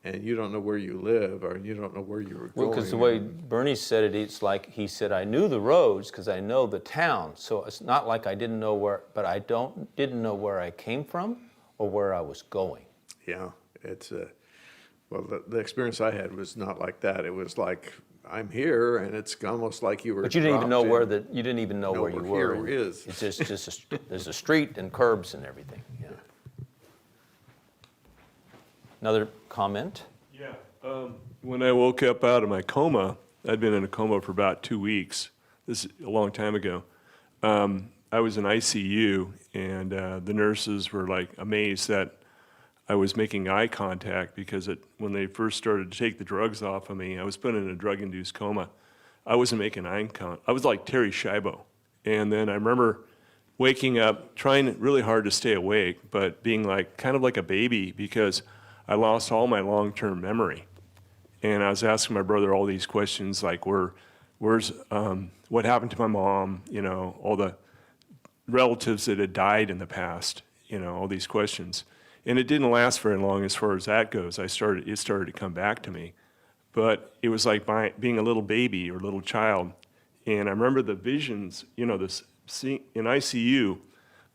and you don't know where you live or you don't know where you were going. Well, because the way Bernie said it, it's like he said, I knew the roads because I know the town. So it's not like I didn't know where, but I didn't know where I came from or where I was going. Yeah, it's well, the experience I had was not like that. It was like, I'm here, and it's almost like you were. But you didn't even know where you didn't even know where you were. Here is. It's just there's a street and curbs and everything. Yeah. Another comment? Yeah. When I woke up out of my coma, I'd been in a coma for about 2 weeks. This is a long time ago. I was in ICU, and the nurses were like amazed that I was making eye contact because when they first started to take the drugs off of me, I was put in a drug-induced coma. I wasn't making eye contact. I was like Terry Schiavo. And then I remember waking up, trying really hard to stay awake, but being kind of like a baby because I lost all my long-term memory. And I was asking my brother all these questions like, where's what happened to my mom, all the relatives that had died in the past, all these questions. And it didn't last very long as far as that goes. It started to come back to me. But it was like being a little baby or little child. And I remember the visions, in ICU,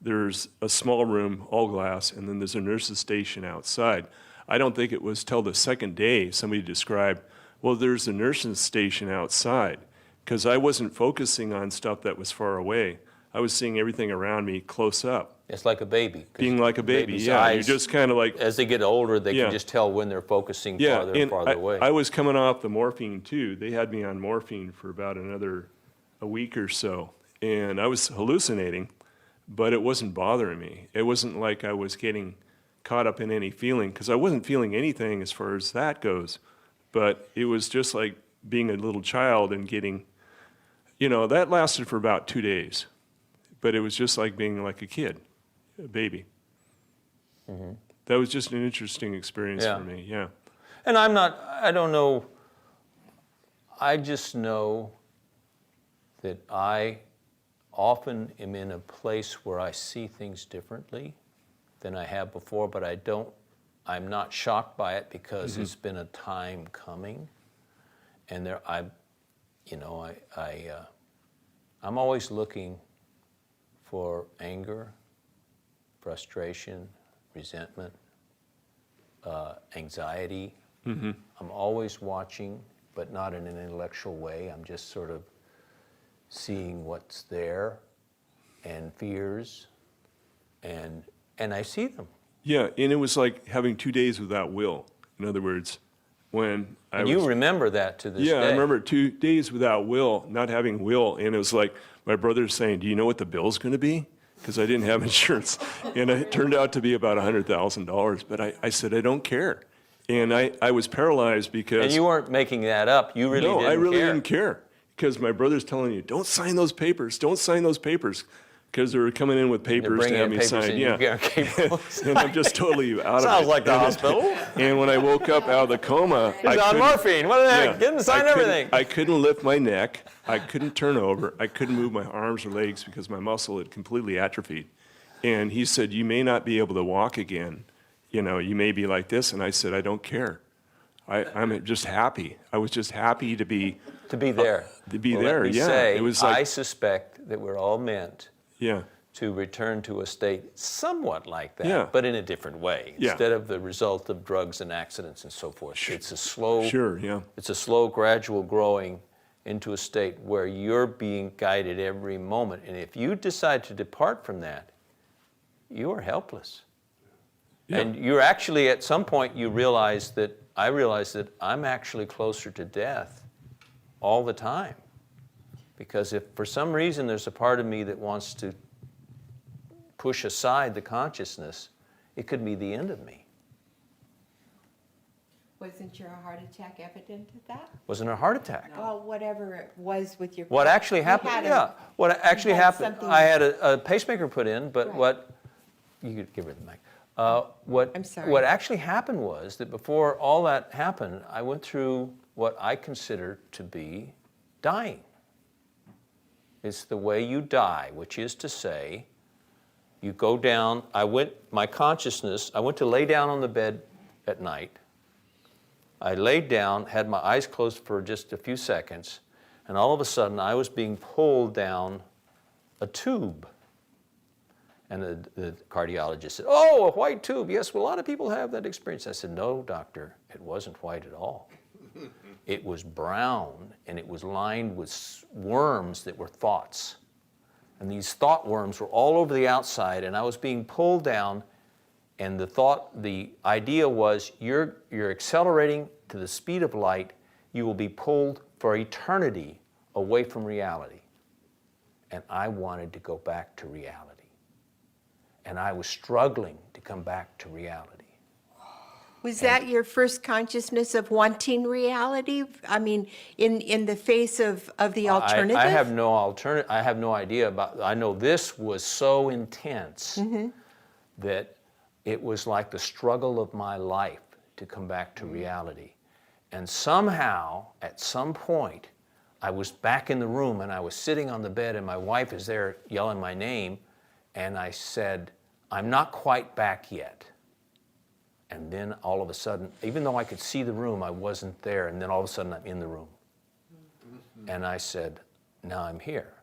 there's a small room, all glass, and then there's a nurse's station outside. I don't think it was till the second day somebody described, well, there's a nurse's station outside, because I wasn't focusing on stuff that was far away. I was seeing everything around me close up. It's like a baby. Being like a baby, yeah. Eyes, you're just kind of like... As they get older, they yeah. can just tell when they're focusing yeah, farther and farther away. I was coming off the morphine, too. They had me on morphine for about a week or so, and I was hallucinating, but it wasn't bothering me. It wasn't like I was getting caught up in any feeling, because I wasn't feeling anything as far as that goes, but it was just like being a little child and getting, that lasted for about 2 days, but it was just like being like a kid, a baby. Mm-hmm. That was just an interesting experience for me, yeah. And I don't know, I just know that I often am in a place where I see things differently than I have before, but I'm not shocked by it because it's been a time coming. And I'm always looking for anger, frustration, resentment, anxiety. Mm-hmm. I'm always watching, but not in an intellectual way. I'm just sort of seeing what's there and fears, and I see them. Yeah, and it was like having 2 days without will. In other words, when I was... You remember that to this day. Yeah, I remember 2 days without will, not having will, and it was like my brother saying, do you know what the bill's going to be? Because I didn't have insurance, and it turned out to be about $100,000, but I said, I don't care. And I was paralyzed because... And you weren't making that up. You really didn't care. No, I really didn't care. Because my brother's telling you, don't sign those papers, because they were coming in with papers to have me sign. Yeah. And I'm just totally out of it. Sounds like the hospital. And when I woke up out of the coma, He's on morphine. What the heck? Get him to sign everything. I couldn't lift my neck. I couldn't turn over. I couldn't move my arms or legs because my muscle had completely atrophied. And he said, you may not be able to walk again. You may be like this. And I said, I don't care. I'm just happy. I was just happy to be there. To be well, there, let me yeah. Say, it was like, I suspect that we're all meant to return to a state somewhat like that, Yeah. but in a different way. Yeah. Instead of the result of drugs and accidents and so forth. It's a slow, Sure, yeah. it's a slow, gradual growing into a state where you're being guided every moment. And if you decide to depart from that, you are helpless. Yeah. And you're actually, at some point, I realized that I'm actually closer to death all the time. Because if for some reason there's a part of me that wants to push aside the consciousness, it could be the end of me. Wasn't your heart attack evident of that? Wasn't a heart attack. Well, whatever it was with your. What actually You happened, had a- yeah, what actually you had happened, something- I had a pacemaker put in, but Right. what, you could give her the mic. I'm sorry. What actually happened was that before all that happened, I went through what I consider to be dying. It's the way you die, which is to say, you go down, I went to lay down on the bed at night. I laid down, had my eyes closed for just a few seconds, and all of a sudden I was being pulled down a tube. And the cardiologist said, "Oh, a white tube. Yes, well, a lot of people have that experience." I said, "No, doctor, it wasn't white at all. It was brown, and it was lined with worms that were thoughts. And these thought worms were all over the outside, and I was being pulled down, and the idea was you're accelerating to the speed of light, you will be pulled for eternity away from reality." And I wanted to go back to reality. And I was struggling to come back to reality. Was that your first consciousness of wanting reality? I mean, in the face of the alternative? I have no alternative. I have no idea about. I know this was so intense that it was like the struggle of my life to come back to reality. And somehow, at some point, I was back in the room and I was sitting on the bed and my wife is there yelling my name, and I said, "I'm not quite back yet." And then all of a sudden, even though I could see the room, I wasn't there. And then all of a sudden, I'm in the room. And I said, "Now I'm here."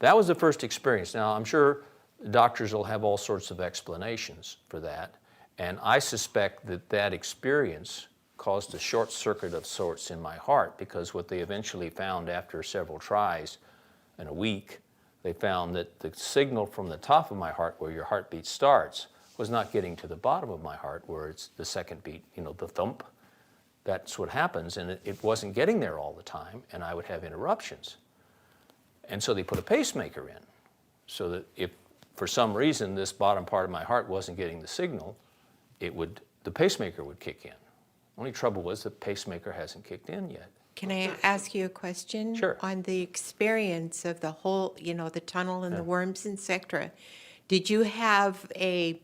That was the first experience. Now, I'm sure doctors will have all sorts of explanations for that. And I suspect that that experience caused a short circuit of sorts in my heart, because what they eventually found after several tries in a week, they found that the signal from the top of my heart, where your heartbeat starts, was not getting to the bottom of my heart, where it's the second beat, the thump. That's what happens, and it wasn't getting there all the time, and I would have interruptions. And so they put a pacemaker in, so that if for some reason this bottom part of my heart wasn't getting the signal, the pacemaker would kick in. Only trouble was the pacemaker hasn't kicked in yet. Can I ask you a question? Sure. On the experience of the whole, the tunnel and the worms, etc. Did you have a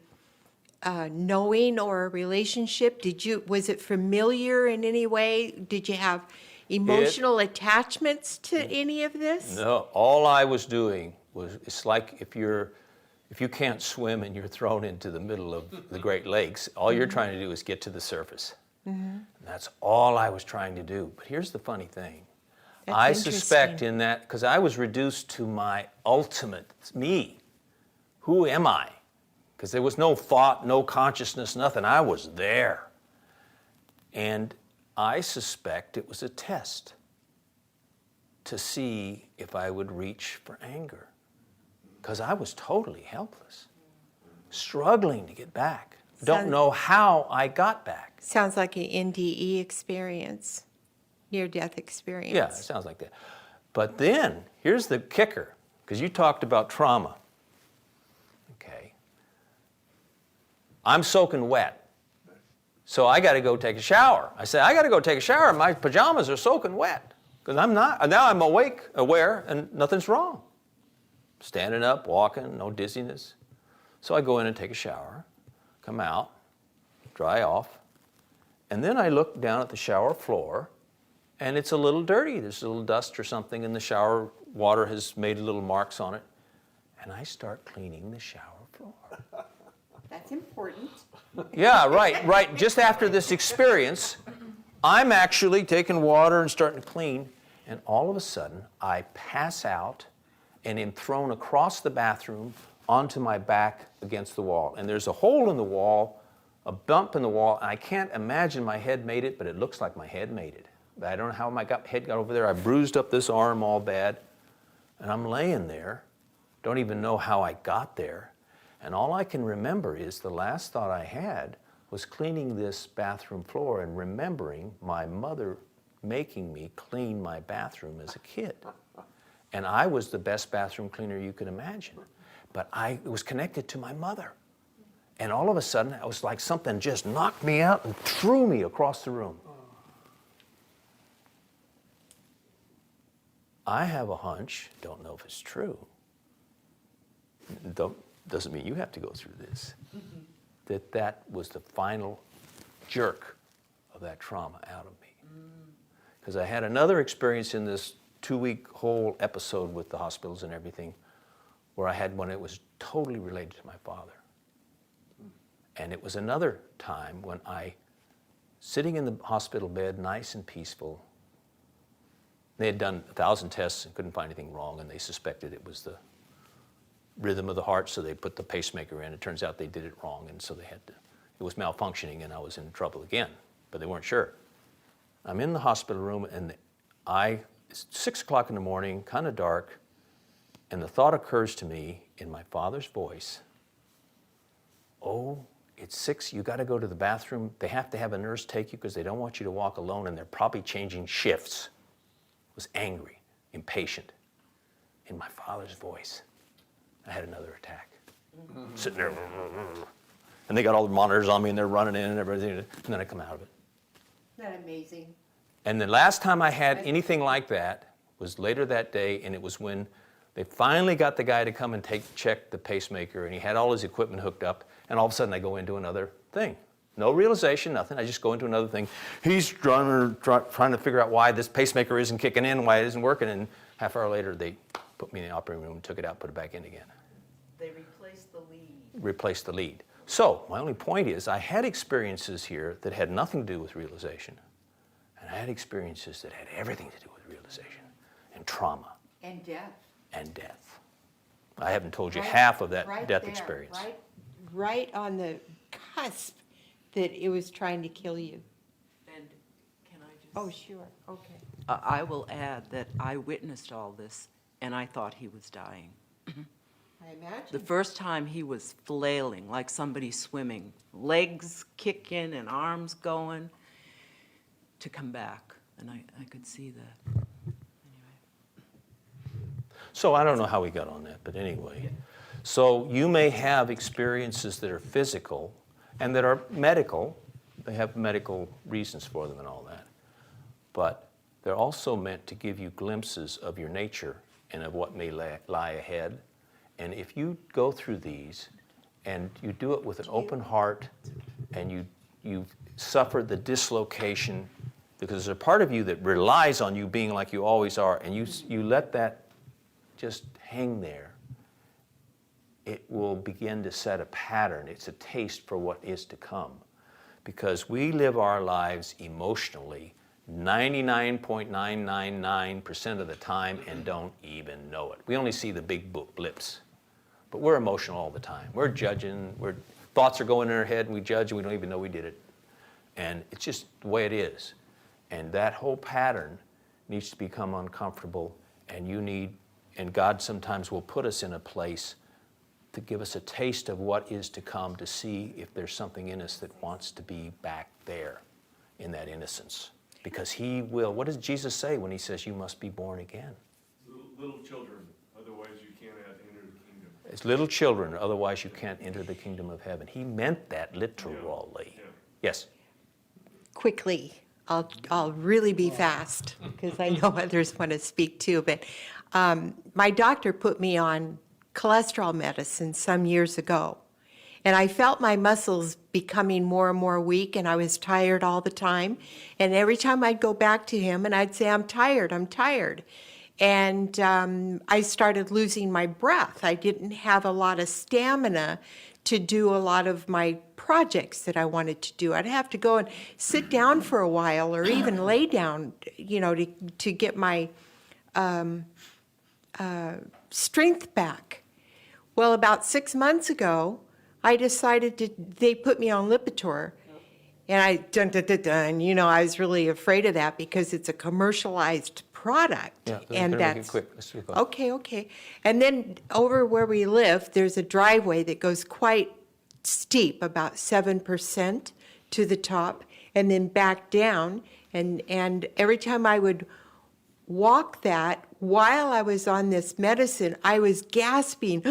knowing or a relationship? Was it familiar in any way? Did you have emotional attachments to any of this? No, all I was doing was, it's like if you can't swim and you're thrown into the middle of the Great Lakes, all you're trying to do is get to the surface. And that's all I was trying to do. But here's the funny thing. That's I suspect interesting. in that, because I was reduced to my ultimate me. Who am I? Because there was no thought, no consciousness, nothing. I was there. And I suspect it was a test to see if I would reach for anger. Because I was totally helpless, struggling to get back. Don't know how I got back. Sounds like an NDE experience, near-death experience. Yeah, it sounds like that. But then, here's the kicker, because you talked about trauma. Okay. I'm soaking wet. So I got to go take a shower. I said, I got to go take a shower. My pajamas are soaking wet. Because I'm not, now I'm awake, aware, and nothing's wrong. Standing up, walking, no dizziness. So I go in and take a shower, come out, dry off, and then I look down at the shower floor, and it's a little dirty. There's a little dust or something, and the shower water has made little marks on it. And I start cleaning the shower floor. That's important. Yeah, right. Just after this experience, I'm actually taking water and starting to clean, and all of a sudden, I pass out, and am thrown across the bathroom onto my back against the wall. And there's a hole in the wall, a bump in the wall, and I can't imagine my head made it, but it looks like my head made it. But I don't know how my head got over there. I bruised up this arm all bad, and I'm laying there, don't even know how I got there. And all I can remember is the last thought I had was cleaning this bathroom floor and remembering my mother making me clean my bathroom as a kid. And I was the best bathroom cleaner you could imagine. But it was connected to my mother. And all of a sudden, it was like something just knocked me out and threw me across the room. I have a hunch, don't know if it's true, doesn't mean you have to go through this, that was the final jerk of that trauma out of me. Because I had another experience in this 2-week whole episode with the hospitals and everything, where I had one that was totally related to my father. And it was another time when sitting in the hospital bed, nice and peaceful, they had done 1,000 tests and couldn't find anything wrong, and they suspected it was the rhythm of the heart, so they put the pacemaker in. It turns out they did it wrong, and so it was malfunctioning, and I was in trouble again, but they weren't sure. I'm in the hospital room, and it's 6 o'clock in the morning, kind of dark, and the thought occurs to me in my father's voice, oh, it's 6, you got to go to the bathroom. They have to have a nurse take you because they don't want you to walk alone, and they're probably changing shifts. I was angry, impatient, in my father's voice. I had another attack. Sitting there, and they got all the monitors on me, and they're running in and everything, and then I come out of it. Isn't that amazing? And the last time I had anything like that was later that day, and it was when they finally got the guy to come and check the pacemaker, and he had all his equipment hooked up, and all of a sudden I go into another thing. No realization, nothing. I just go into another thing. He's trying to figure out why this pacemaker isn't kicking in, why it isn't working, and half hour later they put me in the operating room, took it out, put it back in again. They replaced the lead. Replaced the lead. So my only point is I had experiences here that had nothing to do with realization, and I had experiences that had everything to do with realization and trauma. And death. And death. I haven't told you half of that Right death there, experience. Right on the cusp that it was trying to kill you. And can I just? Oh, sure, okay. I will add that I witnessed all this, and I thought he was dying. I imagine. The first time he was flailing like somebody swimming, legs kicking and arms going, to come back, and I could see that. So I don't know how we got on that, but anyway. So you may have experiences that are physical and that are medical. They have medical reasons for them and all that. But they're also meant to give you glimpses of your nature and of what may lie ahead. And if you go through these and you do it with an open heart and you've suffered the dislocation, because there's a part of you that relies on you being like you always are, and you let that just hang there, it will begin to set a pattern. It's a taste for what is to come. Because we live our lives emotionally 99.999% of the time and don't even know it. We only see the big blips. But we're emotional all the time. We're judging, thoughts are going in our head and we judge and we don't even know we did it. And it's just the way it is. And that whole pattern needs to become uncomfortable, and God sometimes will put us in a place to give us a taste of what is to come, to see if there's something in us that wants to be back there in that innocence. Because He will. What does Jesus say when He says you must be born again? Little children, otherwise you can't enter the kingdom. It's little children, otherwise you can't enter the kingdom of heaven. He meant that literally. Yeah. Yes? Quickly, I'll really be fast because I know others want to speak too. But my doctor put me on cholesterol medicine some years ago. And I felt my muscles becoming more and more weak, and I was tired all the time. And every time I'd go back to him and I'd say, I'm tired. And I started losing my breath. I didn't have a lot of stamina to do a lot of my projects that I wanted to do. I'd have to go and sit down for a while or even lay down, to get my strength back. Well, about 6 months ago, I decided they put me on Lipitor. And I was really afraid of that because it's a commercialized product. Yeah, and better make it that's quick. Let's go. okay. And then over where we live, there's a driveway that goes quite steep, about 7% to the top, and then back down. And every time I would walk that, while I was on this medicine, I was gasping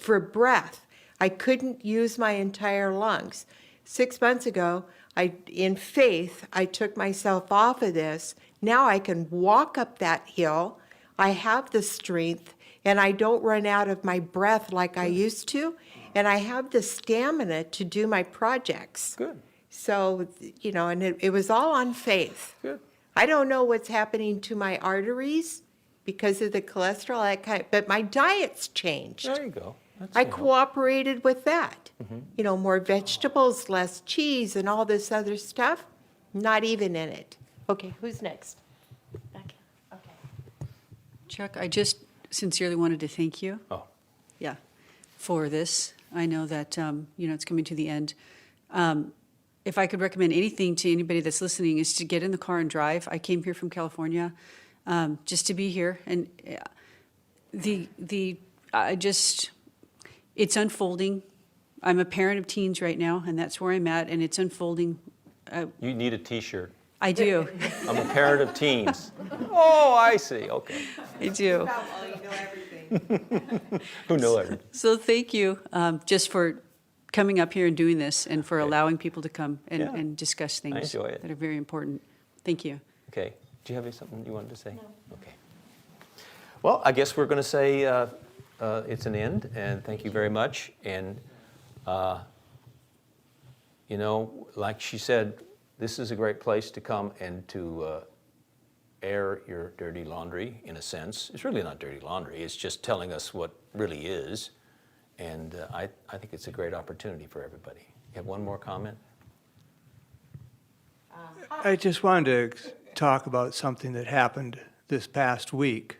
for breath. I couldn't use my entire lungs. 6 months ago, in faith, I took myself off of this. Now I can walk up that hill. I have the strength, and I don't run out of my breath like I used to. And I have the stamina to do my projects. Good. So, and it was all on faith. Good. I don't know what's happening to my arteries because of the cholesterol, but my diet's changed. There you go. That's I good. cooperated with that. More vegetables, less cheese, and all this other stuff. Not even in it. Okay, who's next? Back here. Okay. Chuck, I just sincerely wanted to thank you. Oh. Yeah, for this. I know that, it's coming to the end. If I could recommend anything to anybody that's listening is to get in the car and drive. I came here from California just to be here. And it's unfolding. I'm a parent of teens right now, and that's where I'm at, and it's unfolding. You need a T-shirt. I do. I'm a parent of teens. Oh, I see. Okay. I do. Who know everything? So thank you just for coming up here and doing this and for allowing people to come and, Yeah. and discuss things enjoy it. that are very important. Thank you. Okay. Do you have something you wanted to say? No. Okay. Well, I guess we're going to say it's an end, and thank you very much. And, like she said, this is a great place to come and to air your dirty laundry, in a sense. It's really not dirty laundry. It's just telling us what really is. And I think it's a great opportunity for everybody. You have one more comment? I just wanted to talk about something that happened this past week.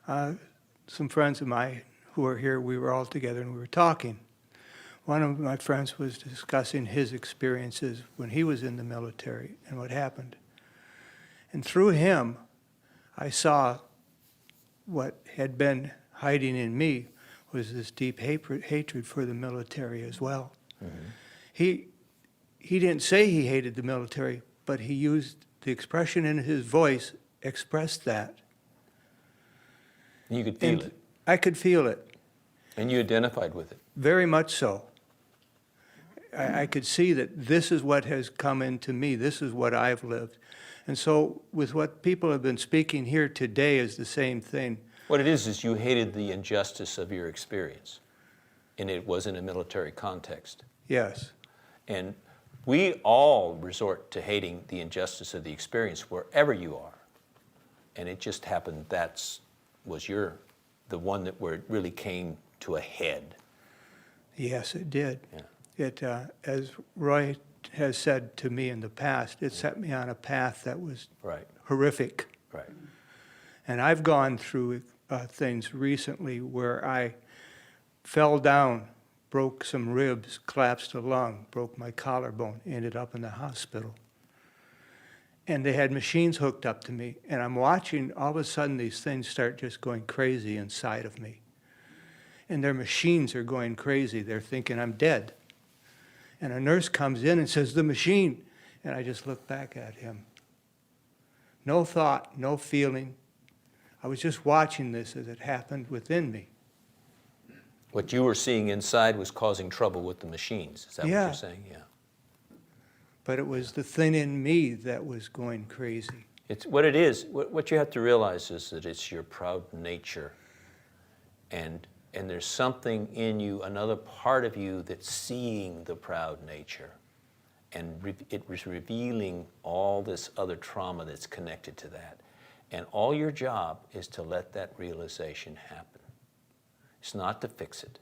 Some friends of mine who are here, we were all together and we were talking. One of my friends was discussing his experiences when he was in the military and what happened. And through him, I saw what had been hiding in me was this deep hatred for the military as well. Mm-hmm. He didn't say he hated the military, but he used the expression in his voice, expressed that. You could feel it. I could feel it. And you identified with it. Very much so. I could see that this is what has come into me. This is what I've lived. And so with what people have been speaking here today is the same thing. What it is you hated the injustice of your experience. And it was in a military context. Yes. And we all resort to hating the injustice of the experience wherever you are. And it just happened was the one where it really came to a head. Yes, it did. Yeah. It, as Roy has said to me in the past, it set me on a path that was Right. horrific. Right. And I've gone through things recently where I fell down, broke some ribs, collapsed a lung, broke my collarbone, ended up in the hospital. And they had machines hooked up to me, and I'm watching, all of a sudden these things start just going crazy inside of me. And their machines are going crazy. They're thinking I'm dead. And a nurse comes in and says, "The machine." And I just look back at him. No thought, no feeling. I was just watching this as it happened within me. What you were seeing inside was causing trouble with the machines. Is that what Yeah. you're saying? Yeah. But it was the thing in me that was going crazy. It's what it is. What you have to realize is that it's your proud nature. And there's something in you, another part of you that's seeing the proud nature. And it was revealing all this other trauma that's connected to that. And all your job is to let that realization happen. It's not to fix it.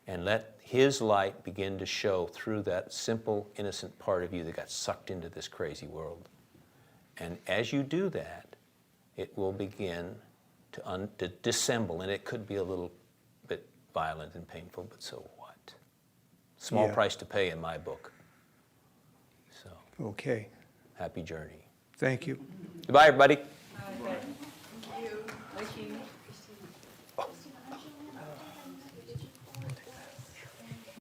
And let His light begin to show through that simple, innocent part of you that got sucked into this crazy world. And as you do that, it will begin to dissemble, and it could be a little bit violent and painful, but so what? Small Yeah. price to pay in my book. So, Okay, happy journey. thank you. Goodbye, everybody. Thank you.